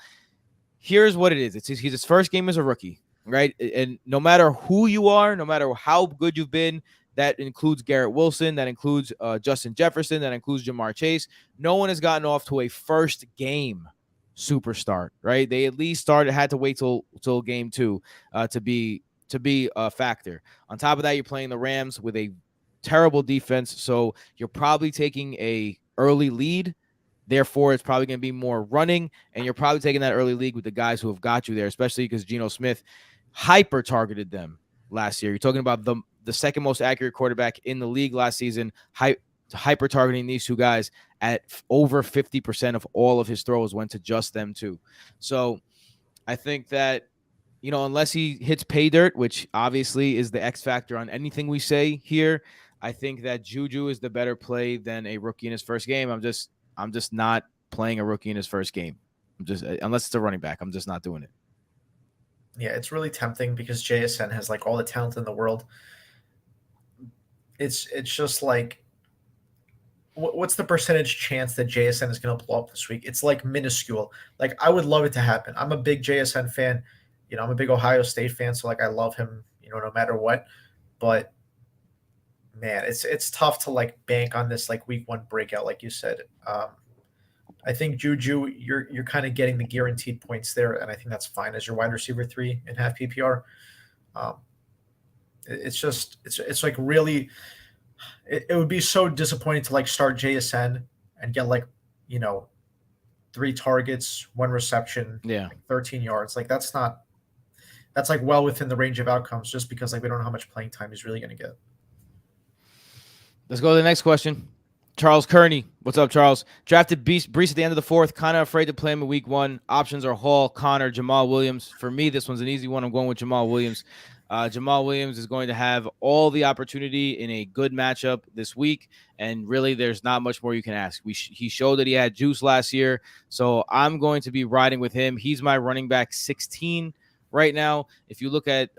Here's what it is. He's his first game as a rookie, right? And no matter who you are, no matter how good you've been, that includes Garrett Wilson, that includes Justin Jefferson, that includes Jamar Chase. No one has gotten off to a first game superstar, right? They at least had to wait till game 2 to be a factor. On top of that, you're playing the Rams with a terrible defense, so you're probably taking a early lead. Therefore, it's probably going to be more running, and you're probably taking that early lead with the guys who have got you there, especially because Geno Smith hyper targeted them last year. You're talking about the second most accurate quarterback in the league last season, hyper targeting these two guys at over 50% of all of his throws went to just them two. So I think that, unless he hits pay dirt, which obviously is the X factor on anything we say here, I think that Juju is the better play than a rookie in his first game. I'm just not playing a rookie in his first game. Unless it's a running back, I'm just not doing it. Yeah, it's really tempting because JSN has like all the talent in the world. It's just like, what's the percentage chance that JSN is going to blow up this week? It's like minuscule. Like, I would love it to happen. I'm a big JSN fan. I'm a big Ohio State fan, so like, I love him, no matter what. But man, it's tough to like bank on this like week 1 breakout, like you said. I think Juju, you're kind of getting the guaranteed points there, and I think that's fine as your wide receiver 3.5 PPR. Um, it's like really, it would be so disappointing to like start JSN and get like, 3 targets, 1 reception, Yeah. like 13 yards. Like, that's like well within the range of outcomes, just because like we don't know how much playing time he's really going to get. Let's go to the next question. Charles Kearney. What's up, Charles? Drafted Brees at the end of the 4th. Kind of afraid to play him in week 1. Options are Hall, Connor, Jamal Williams. For me, this one's an easy one. I'm going with Jamal Williams. Jamal Williams is going to have all the opportunity in a good matchup this week, and really there's not much more you can ask. He showed that he had juice last year, so I'm going to be riding with him. He's my running back 16 right now. If you look at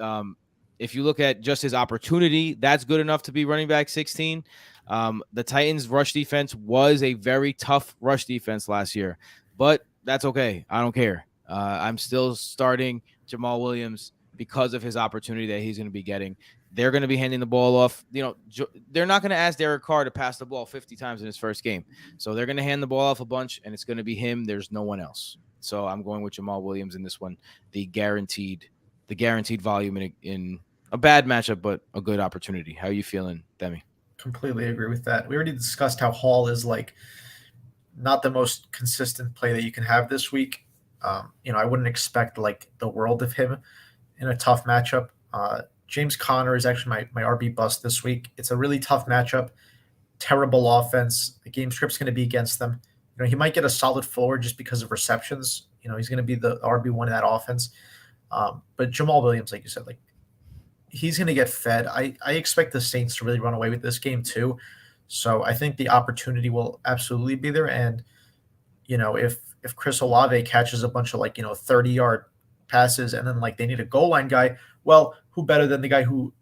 just his opportunity, that's good enough to be running back 16. The Titans' rush defense was a very tough rush defense last year, but that's okay. I don't care. I'm still starting Jamal Williams because of his opportunity that he's going to be getting. They're going to be handing the ball off. They're not going to ask Derek Carr to pass the ball 50 times in his first game. So they're going to hand the ball off a bunch, and it's going to be him. There's no one else. So I'm going with Jamal Williams in this one. The guaranteed volume in a bad matchup, but a good opportunity. How are you feeling, Demi? Completely agree with that. We already discussed how Hall is like not the most consistent play that you can have this week. I wouldn't expect like the world of him in a tough matchup. James Conner is actually my RB bust this week. It's a really tough matchup, terrible offense. The game script's going to be against them. He might get a solid floor just because of receptions. He's going to be the RB1 in that offense. But Jamal Williams, like you said, like he's going to get fed. I expect the Saints to really run away with this game too. So I think the opportunity will absolutely be there. And if Chris Olave catches a bunch of 30-yard passes and then like they need a goal line guy, well, who better than the guy who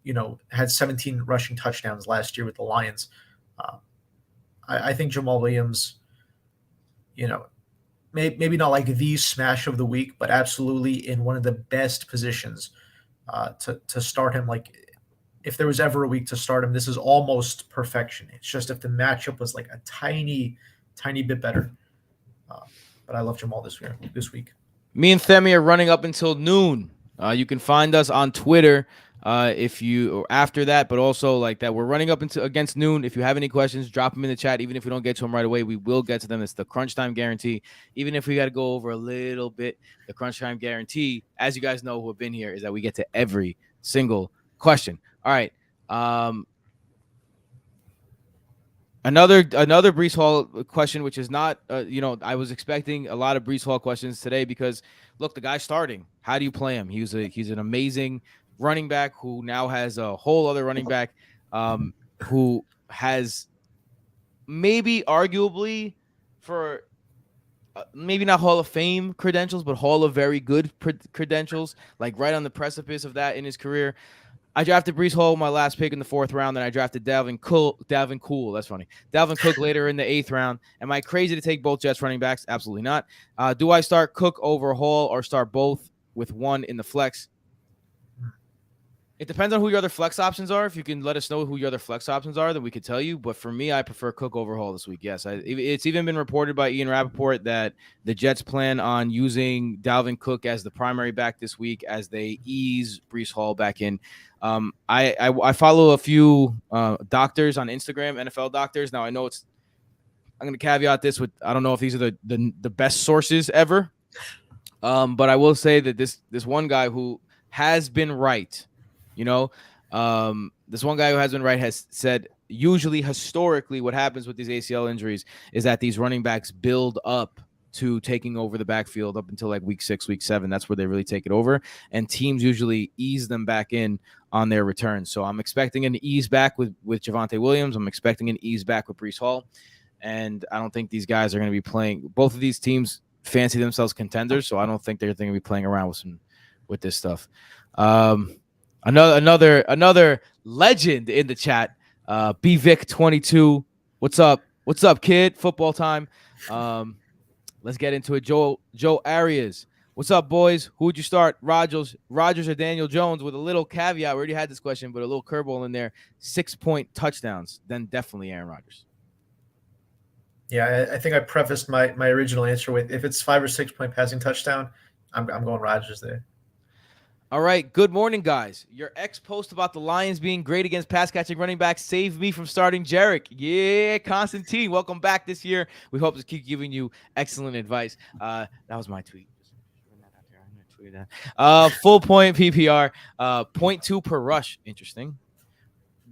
had 17 rushing touchdowns last year with the Lions? I think Jamal Williams, maybe not like the smash of the week, but absolutely in one of the best positions to start him. Like if there was ever a week to start him, this is almost perfection. It's just if the matchup was like a tiny bit better. But I love Jamal this week. Me and Themi are running up until noon. You can find us on Twitter if you or after that, but also like that. We're running up into against noon. If you have any questions, drop them in the chat. Even if we don't get to them right away, we will get to them. It's the crunch time guarantee. Even if we got to go over a little bit, the crunch time guarantee, as you guys know who have been here, is that we get to every single question. All right. Another Breece Hall question, which is not, I was expecting a lot of Breece Hall questions today because, look, the guy's starting. How do you play him? He's an amazing running back who now has a whole other running back who has maybe arguably for maybe not Hall of Fame credentials, but Hall of very good credentials, like right on the precipice of that in his career. I drafted Breece Hall my last pick in the 4th round. Then I drafted Dalvin Cool. That's funny. Dalvin Cook later in the 8th round. Am I crazy to take both Jets running backs? Absolutely not. Do I start Cook over Hall or start both with one in the flex? It depends on who your other flex options are. If you can let us know who your other flex options are, then we could tell you. But for me, I prefer Cook over Hall this week. Yes, it's even been reported by Ian Rappaport that the Jets plan on using Cook as the primary back this week as they ease Breece Hall back in. I follow a few doctors on Instagram, NFL doctors. Now I know I'm going to caveat this with I don't know if these are the best sources ever, but I will say that this one guy who has been right. This one guy who has been right has said usually historically what happens with these ACL injuries is that these running backs build up to taking over the backfield up until like week 6, week 7. That's where they really take it over. And teams usually ease them back in on their return. So I'm expecting an ease back with Javonte Williams. I'm expecting an ease back with Breece Hall. And I don't think these guys are going to be playing. Both of these teams fancy themselves contenders. So I don't think they're going to be playing around with this stuff. Another legend in the chat, BVic22. What's up? What's up, kid? Football time. Let's get into it. Joe Arias. What's up, boys? Who would you start? Rodgers or Daniel Jones? With a little caveat. We already had this question, but a little curveball in there. 6-point touchdowns. Then definitely Aaron Rodgers. Yeah, I think I prefaced my original answer with if it's 5 or 6 point passing touchdown, I'm going Rodgers there. All right. Good morning, guys. Your ex post about the Lions being great against pass catching running backs saved me from starting Jarek. Yeah, Constantine, welcome back this year. We hope to keep giving you excellent advice. That was my tweet. Full point PPR, 0.2 per rush. Interesting.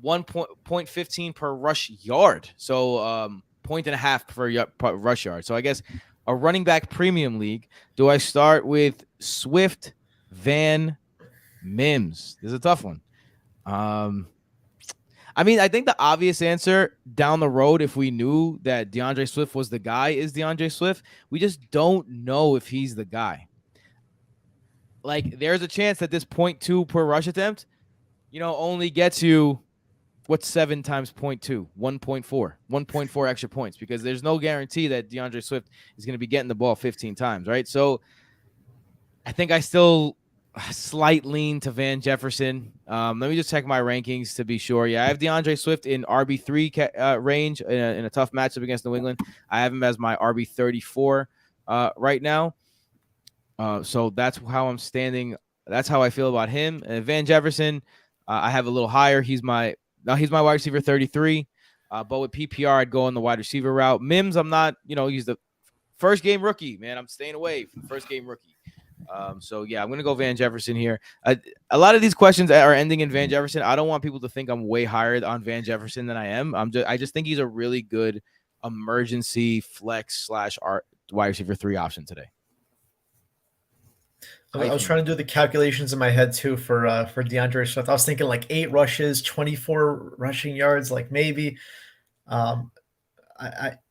1.15 per rush yard. So 1.5 per rush yard. So I guess a running back premium league. Do I start with Swift, Van, Mims? This is a tough one. I mean, I think the obvious answer down the road, if we knew that DeAndre Swift was the guy, is DeAndre Swift. We just don't know if he's the guy. Like, there's a chance that this 0.2 per rush attempt, only gets you What's 7 times 0.2? 1.4. 1.4 extra points, because there's no guarantee that DeAndre Swift is going to be getting the ball 15 times, right? So I think I still slight lean to Van Jefferson. Let me just check my rankings to be sure. Yeah, I have DeAndre Swift in RB3 range in a tough matchup against New England. I have him as my RB34 right now. So that's how I'm standing. That's how I feel about him. Van Jefferson, I have a little higher. He's my wide receiver 33. But with PPR, I'd go on the wide receiver route. Mims, I'm not. He's the first game rookie, man. I'm staying away from the first game rookie. So yeah, I'm gonna go Van Jefferson here. A lot of these questions are ending in Van Jefferson. I don't want people to think I'm way higher on Van Jefferson than I am. I just think he's a really good emergency flex slash wide receiver 3 option today. I was trying to do the calculations in my head too for DeAndre Swift. I was thinking like 8 rushes, 24 rushing yards, like maybe. Um,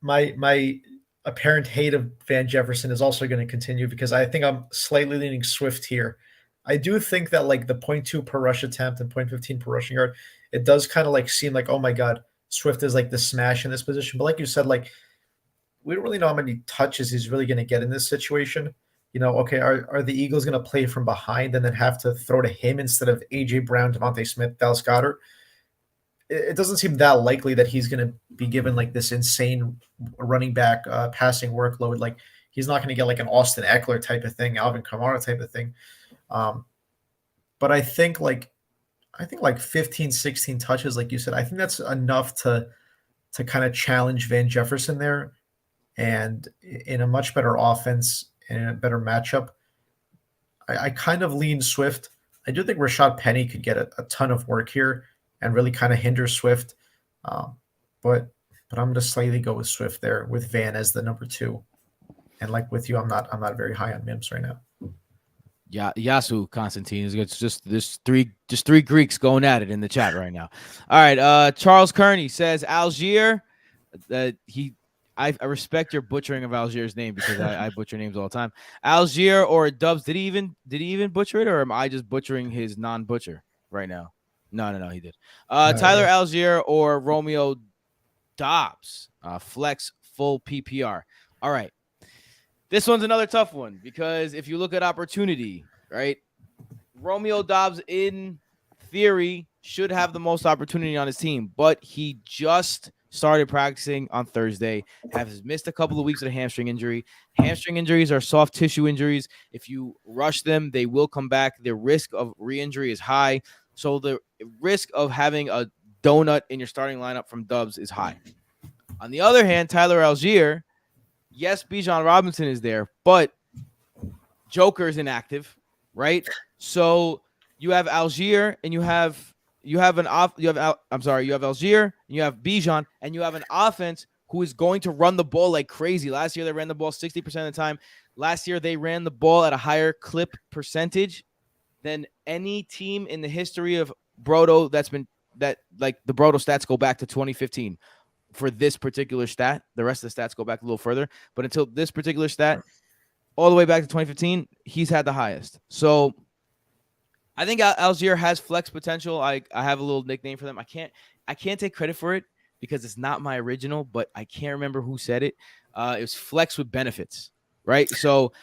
my apparent hate of Van Jefferson is also going to continue because I think I'm slightly leaning Swift here. I do think that like the point 0.2 per rush attempt and 0.15 per rushing yard, it does kind of like seem like, oh my God, Swift is like the smash in this position. But like you said, like we don't really know how many touches he's really going to get in this situation. Okay, are the Eagles going to play from behind and then have to throw to him instead of A.J. Brown, Devontae Smith, Dallas Goedert? It doesn't seem that likely that he's going to be given like this insane running back passing workload. Like he's not going to get like an Austin Eckler type of thing, Alvin Kamara type of thing. But I think like 15, 16 touches, like you said, I think that's enough to kind of challenge Van Jefferson there. And in a much better offense and in a better matchup, I kind of lean Swift. I do think Rashad Penny could get a ton of work here and really kind of hinder Swift. But I'm going to slightly go with Swift there with Van as the number 2. And like with you, I'm not very high on Mims right now. Yeah, Yasu Constantine. It's just three Greeks going at it in the chat right now. All right, Charles Kearney says Algier. I respect your butchering of Algier's name because I butcher names all the time. Algier or Dubs? Did he even butcher it, or am I just butchering his non-butcher right now? No, he did. Tyler Algier or Romeo Dobbs? Flex full PPR. All right. This one's another tough one because if you look at opportunity, right, Romeo Dobbs in theory should have the most opportunity on his team, but he just started practicing on Thursday, has missed a couple of weeks with a hamstring injury. Hamstring injuries are soft tissue injuries. If you rush them, they will come back. The risk of re-injury is high. So the risk of having a donut in your starting lineup from Dubs is high. On the other hand, Tyler Algier, yes, Bijan Robinson is there, but Joker is inactive, right? So you have Algier and you have Algier and you have Bijan and you have an offense who is going to run the ball like crazy. Last year they ran the ball 60% of the time. Last year they ran the ball at a higher clip percentage than any team in the history of Broto. The Broto stats go back to 2015 for this particular stat. The rest of the stats go back a little further, but until this particular stat, all the way back to 2015, he's had the highest. So I think Algier has flex potential. I have a little nickname for them. I can't take credit for it because it's not my original, but I can't remember who said it. It was flex with benefits, right? So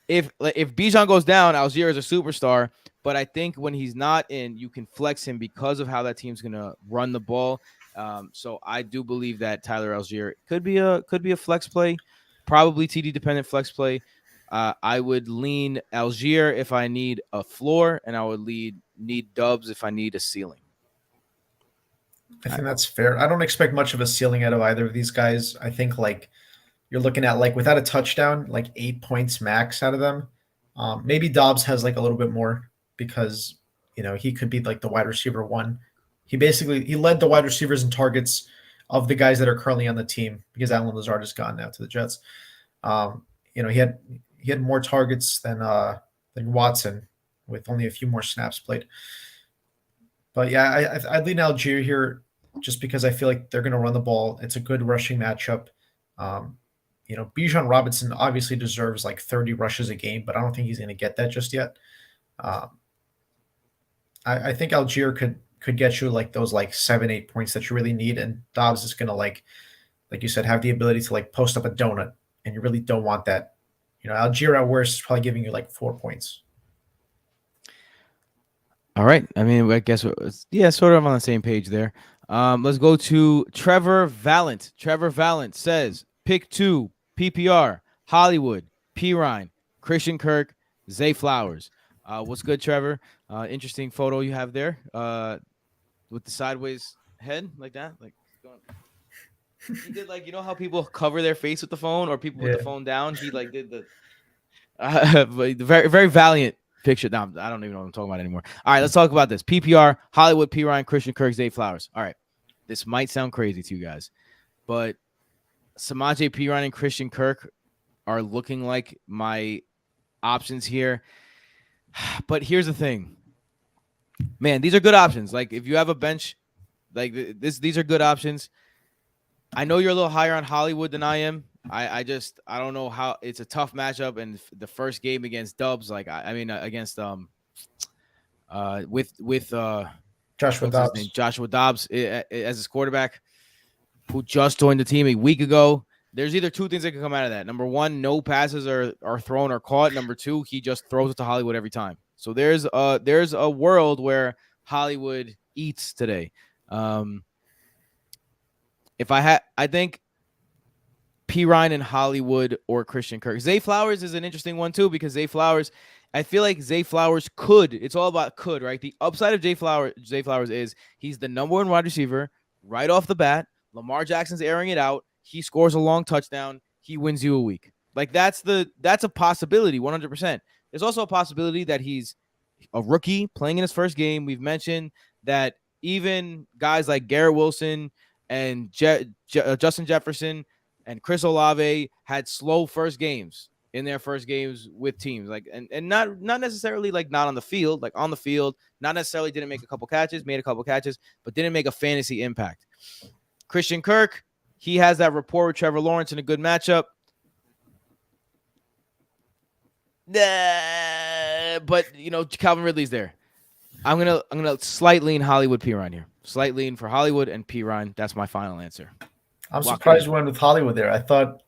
if Bijan goes down, Algier is a superstar. But I think when he's not in, you can flex him because of how that team's gonna run the ball. So I do believe that Tyler Algier could be a flex play, probably TD dependent flex play. I would lean Algier if I need a floor, and I would need Dubs if I need a ceiling. I think that's fair. I don't expect much of a ceiling out of either of these guys. I think like you're looking at like without a touchdown, like 8 points max out of them. Maybe Dobbs has like a little bit more because he could be like the wide receiver 1. He led the wide receivers and targets of the guys that are currently on the team because Allen Lazard is gone now to the Jets. He had more targets than Watson with only a few more snaps played. But yeah, I'd lean Algier here just because I feel like they're going to run the ball. It's a good rushing matchup. Bijan Robinson obviously deserves like 30 rushes a game, but I don't think he's going to get that just yet. I think Algier could could get you like those like 7, 8 points that you really need, and Dobbs is gonna like you said, have the ability to like post up a donut, and you really don't want that. Algier at worst is probably giving you like 4 points. All right. I mean, I guess yeah, sort of on the same page there. Let's go to Trevor Valent. Trevor Valent says pick two PPR Hollywood P Ryan Christian Kirk Zay Flowers. What's good, Trevor? Interesting photo you have there. With the sideways head like that, like going. He did like how people cover their face with the phone or people with Yeah. the phone down. He like did the very very valiant picture. No, I don't even know what I'm talking about anymore. All right, let's talk about this. PPR, Hollywood, P. Ryan, Christian Kirk, Zay Flowers. All right, this might sound crazy to you guys, but Samaje P. Ryan and Christian Kirk are looking like my options here. But here's the thing, man. These are good options. Like if you have a bench, like these are good options. I know you're a little higher on Hollywood than I am. I don't know how it's a tough matchup and the first game against Dubs like I mean against with Joshua what's his name, Dobbs. Joshua Dobbs as his quarterback who just joined the team a week ago. There's either two things that can come out of that. Number one, no passes are thrown or caught. Number two, he just throws it to Hollywood every time. So there's a world where Hollywood eats today. If I think P. Ryan and Hollywood or Christian Kirk. Zay Flowers is an interesting one too because Zay Flowers, I feel like Zay Flowers could. It's all about could, right? The upside of Zay Flowers is he's the number one wide receiver right off the bat. Lamar Jackson's airing it out. He scores a long touchdown. He wins you a week. Like that's a possibility, 100%. There's also a possibility that he's a rookie playing in his first game. We've mentioned that even guys like Garrett Wilson and Justin Jefferson and Chris Olave had slow first games in their first games with teams, like and not necessarily like not on the field, like on the field, not necessarily didn't make a couple catches, made a couple catches, but didn't make a fantasy impact. Christian Kirk, he has that rapport with Trevor Lawrence in a good matchup. But Calvin Ridley's there. I'm gonna slight lean Hollywood P. Ryan here. Slight lean for Hollywood and P. Ryan. That's my final answer. I'm surprised you went with Hollywood there. I thought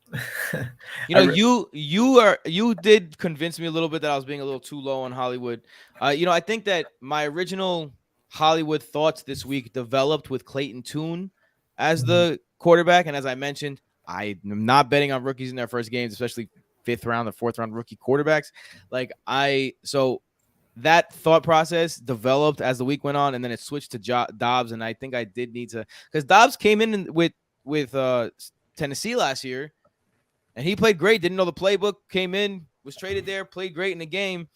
you did convince me a little bit that I was being a little too low on Hollywood. I think that my original Hollywood thoughts this week developed with Clayton Tune as the quarterback, and as I mentioned, I am not betting on rookies in their first games, especially fifth round or fourth round rookie quarterbacks. So that thought process developed as the week went on, and then it switched to Dobbs, and I think I did need to because Dobbs came in with Tennessee last year, and he played great. Didn't know the playbook. Came in, was traded there, played great in the game.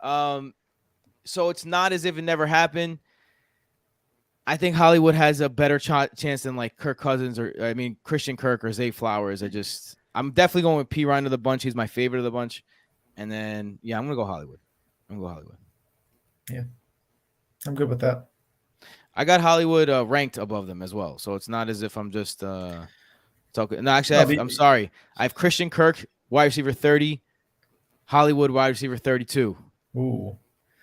So it's not as if it never happened. I think Hollywood has a better chance than like Kirk Cousins Christian Kirk or Zay Flowers. I'm definitely going with P. Ryan of the bunch. He's my favorite of the bunch. And then I'm gonna go Hollywood. Yeah, I'm good with that. I got Hollywood ranked above them as well, so it's not as if I'm just talking. No, actually, I'm sorry. I have Christian Kirk, wide receiver 30, Hollywood, wide receiver 32. Ooh,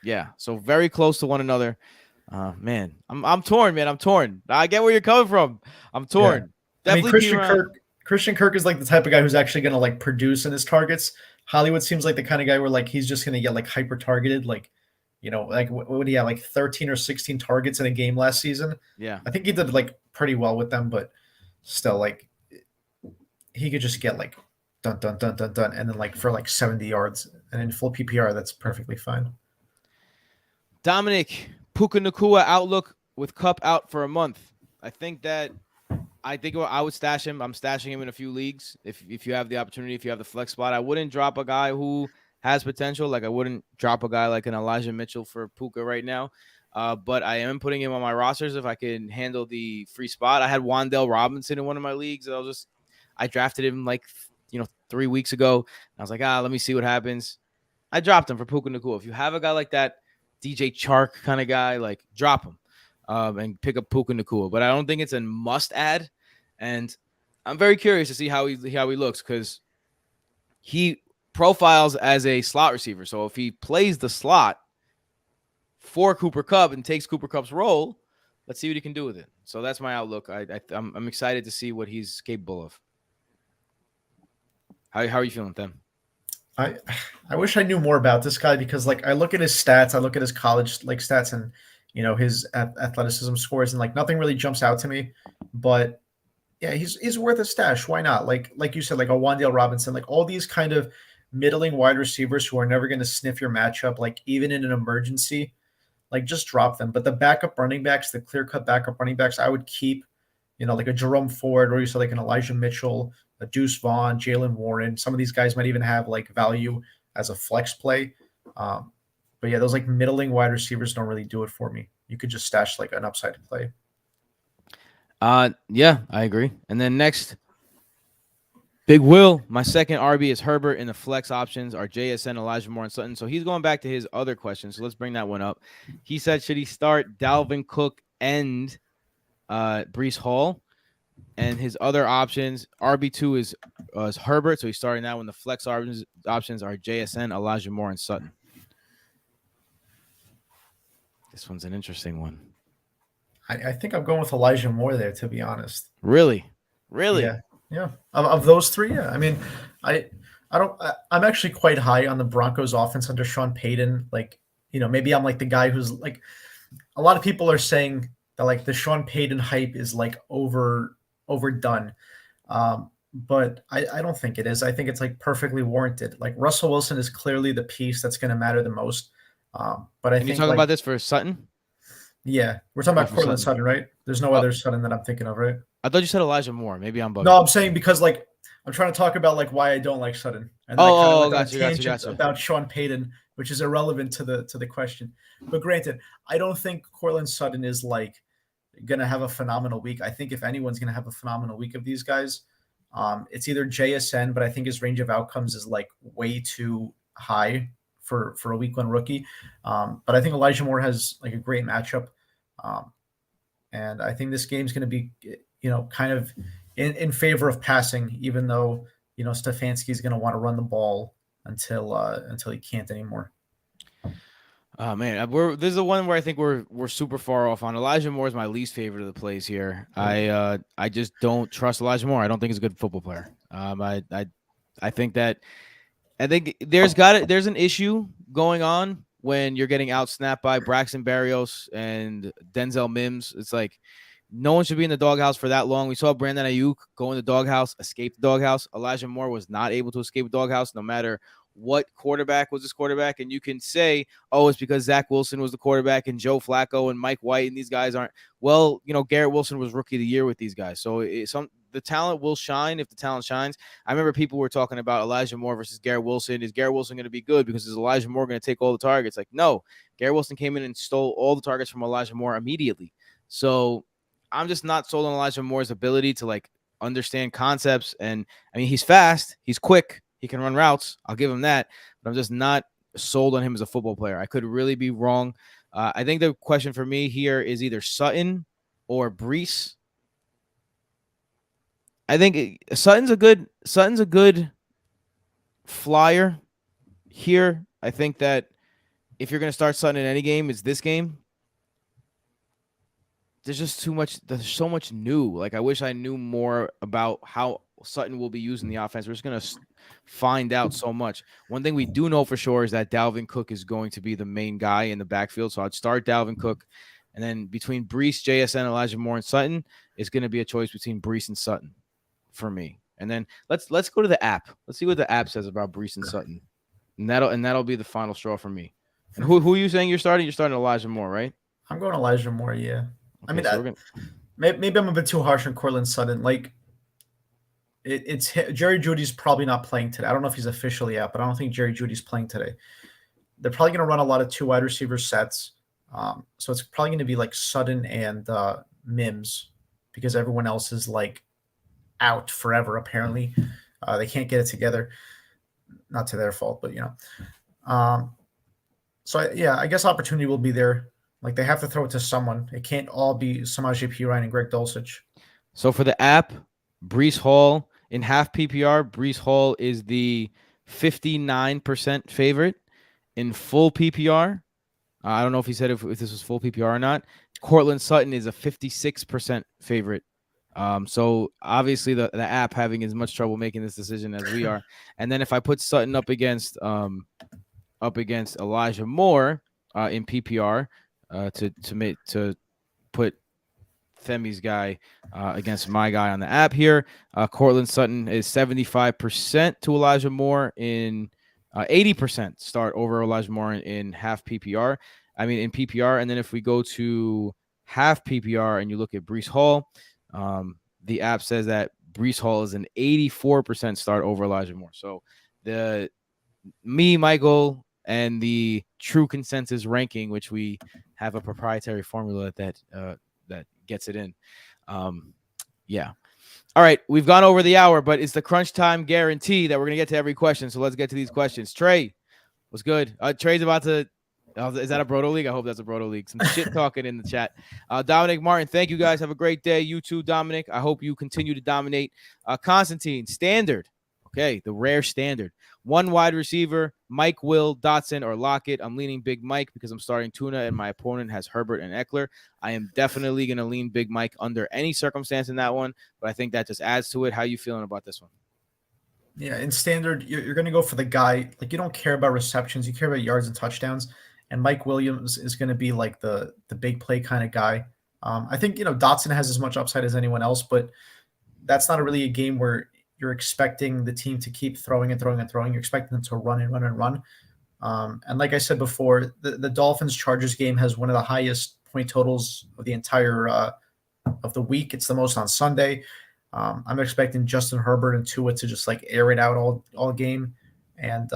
yeah, so very close to one another. Man, I'm torn, man. I'm torn. I get where you're coming from. I'm torn. Yeah. Christian Kirk is like the type of guy who's actually gonna like produce in his targets. Hollywood seems like the kind of guy where like he's just gonna get like hyper targeted, like. Like what would he have, like 13 or 16 targets in a game last season? Yeah. I think he did like pretty well with them, but still like he could just get like dun dun dun dun dun and then like for like 70 yards and in full PPR, that's perfectly fine. Dominic Puka Nacua outlook with Cup out for a month. I think I would stash him. I'm stashing him in a few leagues. If you have the opportunity, if you have the flex spot, I wouldn't drop a guy who has potential. Like I wouldn't drop a guy like an Elijah Mitchell for Puka right now. But I am putting him on my rosters if I can handle the free spot. I had Wan'Dale Robinson in one of my leagues. I drafted him 3 weeks ago. I was like, let me see what happens. I dropped him for Puka Nacua. If you have a guy like that, DJ Chark kind of guy, like drop him and pick up Puka Nacua. But I don't think it's a must add. And I'm very curious to see how he looks because he profiles as a slot receiver. So if he plays the slot for Cooper Kupp and takes Cooper Kupp's role, let's see what he can do with it. So that's my outlook. I'm excited to see what he's capable of. How are you feeling with them? I I wish I knew more about this guy because like I look at his stats, I look at his college like stats and his athleticism scores and like nothing really jumps out to me. But yeah, he's worth a stash. Why not? Like you said, like a Wandale Robinson, like all these kind of middling wide receivers who are never going to sniff your matchup, like even in an emergency, like just drop them. But the backup running backs, the clear cut backup running backs, I would keep, like a Jerome Ford or you said like an Elijah Mitchell, a Deuce Vaughn, Jalen Warren. Some of these guys might even have like value as a flex play. Um, but yeah, those like middling wide receivers don't really do it for me. You could just stash like an upside play. Yeah, I agree. And then next, Big Will, my second RB is Herbert, and the flex options are JSN, Elijah Moore, and Sutton. So he's going back to his other question. So let's bring that one up. He said, should he start Dalvin Cook and Brees Hall? And his other options, RB2 is Herbert. So he's starting that one. The flex options are JSN, Elijah Moore, and Sutton. This one's an interesting one. I think I'm going with Elijah Moore there, to be honest. Really? Really? Yeah, yeah. Of those three, yeah. I mean, I I don't. I'm actually quite high on the Broncos offense under Sean Payton. Like, maybe I'm like the guy who's like a lot of people are saying that like the Sean Payton hype is like overdone. But I don't think it is. I think it's like perfectly warranted. Like Russell Wilson is clearly the piece that's going to matter the most. But I And you think talking like about this for Sutton? yeah, we're talking Oh, about for Cortland Sutton. Sutton, right? There's no Oh, other Sutton that I'm thinking of, right? I thought you said Elijah Moore. Maybe I'm No, bugging. I'm saying because like I'm trying to talk about like why I don't like Sutton, and then I kind of Oh, went on a got tangent you. about Sean Payton, which is irrelevant to the question. But granted, I don't think Cortland Sutton is like gonna have a phenomenal week. I think if anyone's gonna have a phenomenal week of these guys, it's either JSN, but I think his range of outcomes is like way too high for a week one rookie. But I think Elijah Moore has like a great matchup. Um, and I think this game's going to be, kind of in favor of passing, even though Stefanski is going to want to run the ball until he can't anymore. Oh man, this is the one where I think we're super far off on. Elijah Moore is my least favorite of the plays here. I just don't trust Elijah Moore. I don't think he's a good football player. I think that there's an issue going on when you're getting out snapped by Braxton Berrios and Denzel Mims. It's like no one should be in the doghouse for that long. We saw Brandon Ayuk go in the doghouse, escape the doghouse. Elijah Moore was not able to escape the doghouse, no matter what quarterback was his quarterback. And you can say, oh, it's because Zach Wilson was the quarterback and Joe Flacco and Mike White and these guys aren't. Well, Garrett Wilson was rookie of the year with these guys. So the talent will shine if the talent shines. I remember people were talking about Elijah Moore versus Garrett Wilson. Is Garrett Wilson going to be good because is Elijah Moore going to take all the targets? Like, no. Garrett Wilson came in and stole all the targets from Elijah Moore immediately. So I'm just not sold on Elijah Moore's ability to like understand concepts. And I mean, he's fast, he's quick, he can run routes. I'll give him that, but I'm just not sold on him as a football player. I could really be wrong. I think the question for me here is either Sutton or Brees. I think Sutton's a good flyer here. I think that if you're going to start Sutton in any game, it's this game. There's just too much. There's so much new. Like I wish I knew more about how Sutton will be using the offense. We're just gonna find out so much. One thing we do know for sure is that Dalvin Cook is going to be the main guy in the backfield. So I'd start Dalvin Cook, and then between Brees, JSN, Elijah Moore, and Sutton, it's going to be a choice between Brees and Sutton for me. And then let's go to the app. Let's see what the app says about Brees and Sutton, and that'll be the final straw for me. And who are you saying you're starting? You're starting Elijah Moore, right? I'm going Elijah Moore. Yeah. Okay, I mean, so we're gonna. maybe I'm a bit too harsh on Cortland Sutton. Like, it's Jerry Judy's probably not playing today. I don't know if he's officially out, but I don't think Jerry Judy's playing today. They're probably going to run a lot of two wide receiver sets. So it's probably going to be like Sutton and Mims because everyone else is like out forever, apparently. They can't get it together. Not to their fault, but So I guess opportunity will be there. Like they have to throw it to someone. It can't all be Samaje Perine and Greg Dulcich. So for the app, Brees Hall in half PPR, Brees Hall is the 59% favorite. In full PPR, I don't know if he said if this was full PPR or not. Cortland Sutton is a 56% favorite. So obviously the app having as much trouble making this decision as we are. And then if I put Sutton up against Elijah Moore in PPR to put Femi's guy against my guy on the app here. Cortland Sutton is 75% to Elijah Moore in 80% start over Elijah Moore in half PPR. I mean, in PPR. And then if we go to half PPR and you look at Brees Hall, the app says that Brees Hall is an 84% start over Elijah Moore. So Michael, and the true consensus ranking, which we have a proprietary formula that gets it in. Yeah. All right, we've gone over the hour, but it's the crunch time guarantee that we're gonna get to every question. So let's get to these questions. Trey, what's good? Trey's about to. Is that a Broto league? I hope that's a Broto league. Some shit talking in the chat. Dominic Martin, thank you guys. Have a great day. You too, Dominic. I hope you continue to dominate. Constantine, standard. Okay, the rare standard. One wide receiver, Mike, Will, Dotson, or Lockett. I'm leaning Big Mike because I'm starting Tuna and my opponent has Herbert and Eckler. I am definitely going to lean Big Mike under any circumstance in that one, but I think that just adds to it. How you feeling about this one? Yeah, in standard, you're going to go for the guy. Like, you don't care about receptions. You care about yards and touchdowns. And Mike Williams is going to be like the big play kind of guy. I think, Dotson has as much upside as anyone else, but that's not really a game where you're expecting the team to keep throwing and throwing and throwing. You're expecting them to run and run and run. And like I said before, the Dolphins-Chargers game has one of the highest point totals of the entire of the week. It's the most on Sunday. I'm expecting Justin Herbert and Tua to just like air it out all game. And,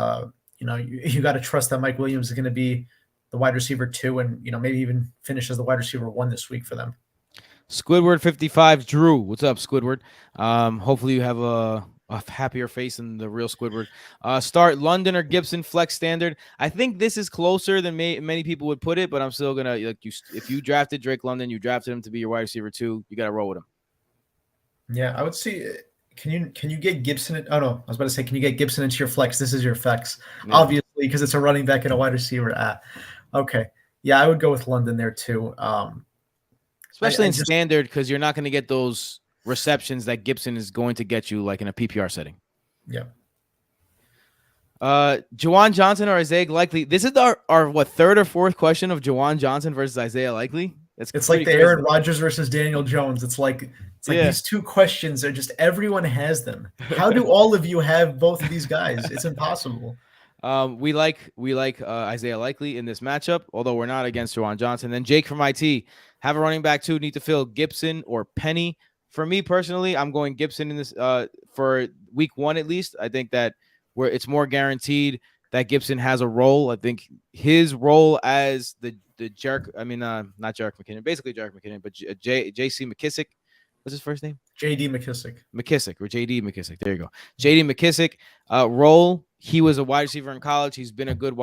you got to trust that Mike Williams is going to be the wide receiver 2 and, maybe even finish as the wide receiver 1 this week for them. Squidward 55, Drew. What's up, Squidward? Hopefully you have a happier face than the real Squidward. Start London or Gibson flex standard. I think this is closer than many people would put it, but I'm still gonna if you drafted Drake London, you drafted him to be your wide receiver 2. You got to roll with him. Yeah, I would see. Can you get Gibson? Oh no, I was about to say, can you get Gibson into your flex? This is your flex, obviously, because it's a running back and a wide receiver. Okay, yeah, I would go with London there too. Especially in standard, because you're not going to get those receptions that Gibson is going to get you, like in a PPR setting. Yeah. Juwan Johnson or Isaiah Likely? This is our third or fourth question of Juwan Johnson versus Isaiah Likely. It's like the crazy. Aaron Rodgers versus Daniel Jones. It's like these two questions are just everyone has them. How do all of you have both of these guys? It's impossible. We like Isaiah Likely in this matchup, although we're not against Juwan Johnson. Then Jake from IT, have a running back 2, need to fill Gibson or Penny. For me personally, I'm going Gibson in this for week 1 at least. I think that it's more guaranteed that Gibson has a role. I think his role as the jerk, not Jarek McKinnon, basically Jarek McKinnon, but J.C. McKissick. What's his first name? J.D. McKissick. McKissick or J.D. McKissick. There you go. J.D. McKissick role. He was a wide receiver in college. He's been a good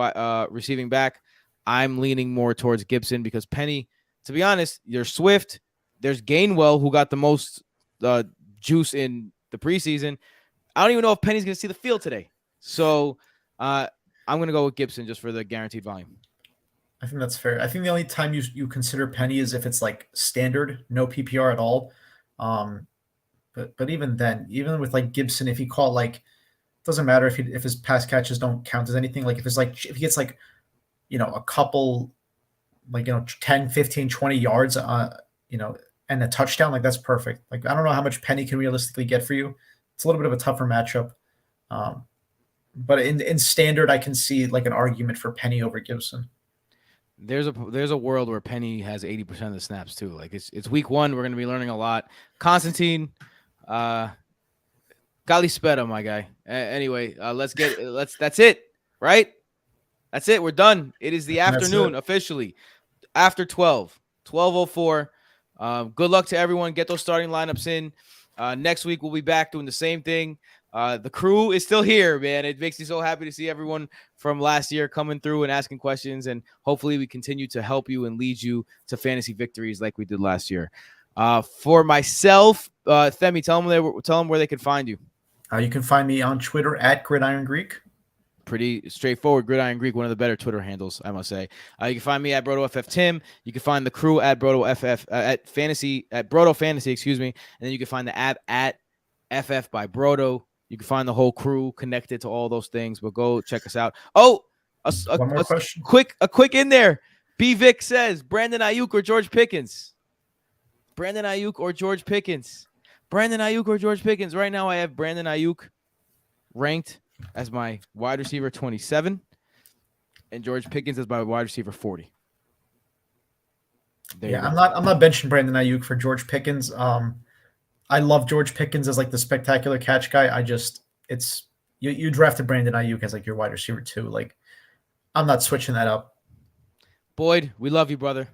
receiving back. I'm leaning more towards Gibson because Penny, to be honest, there's Swift. There's Gainwell, who got the most juice in the preseason. I don't even know if Penny's going to see the field today. So I'm going to go with Gibson just for the guaranteed volume. I think that's fair. I think the only time you consider Penny is if it's like standard, no PPR at all. But even then, even with like Gibson, if he caught like, doesn't matter if his pass catches don't count as anything. Like if he gets like, a couple, like, 10, 15, 20 yards, and a touchdown, like that's perfect. Like, I don't know how much Penny can realistically get for you. It's a little bit of a tougher matchup. But in standard, I can see like an argument for Penny over Gibson. There's a world where Penny has 80% of the snaps too. Like it's week 1. We're going to be learning a lot. Constantine, Gali speda, my guy. Anyway, that's it, right? That's it. We're done. It is the afternoon officially after 12:04. Good luck to everyone. Get those starting lineups in. Next week we'll be back doing the same thing. The crew is still here, man. It makes me so happy to see everyone from last year coming through and asking questions, and hopefully we continue to help you and lead you to fantasy victories like we did last year. For myself, Themi, tell them where they can find you. You can find me on Twitter at Gridiron Greek. pretty straightforward. Gridiron Greek, one of the better Twitter handles, I must say. You can find me at BrotoFFTim. You can find the crew at BrotoFF at Broto Fantasy, excuse me. And then you can find the app at FF by Broto. You can find the whole crew connected to all those things. But go check us out. Oh, One more question. A quick in there. B Vic says Brandon Ayuk or George Pickens. Brandon Ayuk or George Pickens. Brandon Ayuk or George Pickens. Right now, I have Brandon Ayuk ranked as my wide receiver 27 and George Pickens as my wide receiver 40. I'm not benching Brandon Ayuk for George Pickens. I love George Pickens as like the spectacular catch guy. You drafted Brandon Ayuk as like your wide receiver too. Like, I'm not switching that up. Boyd, we love you, brother.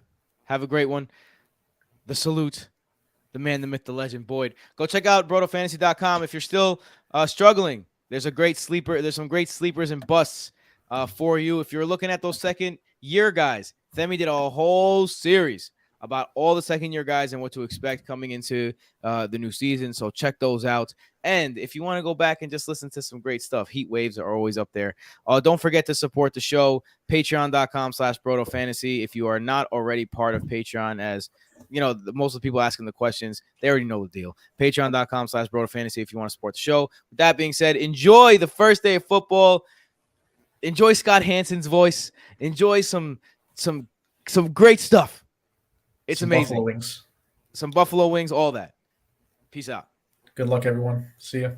Have a great one. The salute. The man, the myth, the legend, Boyd. Go check out brotofantasy.com if you're still struggling. There's some great sleepers and busts for you. If you're looking at those second year guys, Themi did a whole series about all the second year guys and what to expect coming into the new season. So check those out. And if you want to go back and just listen to some great stuff, heat waves are always up there. Don't forget to support the show, patreon.com/brotofantasy. If you are not already part of Patreon, as you know, most of the people asking the questions, they already know the deal. Patreon.com/brotofantasy if you want to support the show. With that being said, enjoy the first day of football. Enjoy Scott Hansen's voice. Enjoy some great stuff. It's some amazing. Buffalo wings. Some buffalo wings, all that. Peace out. Good luck, everyone. See ya.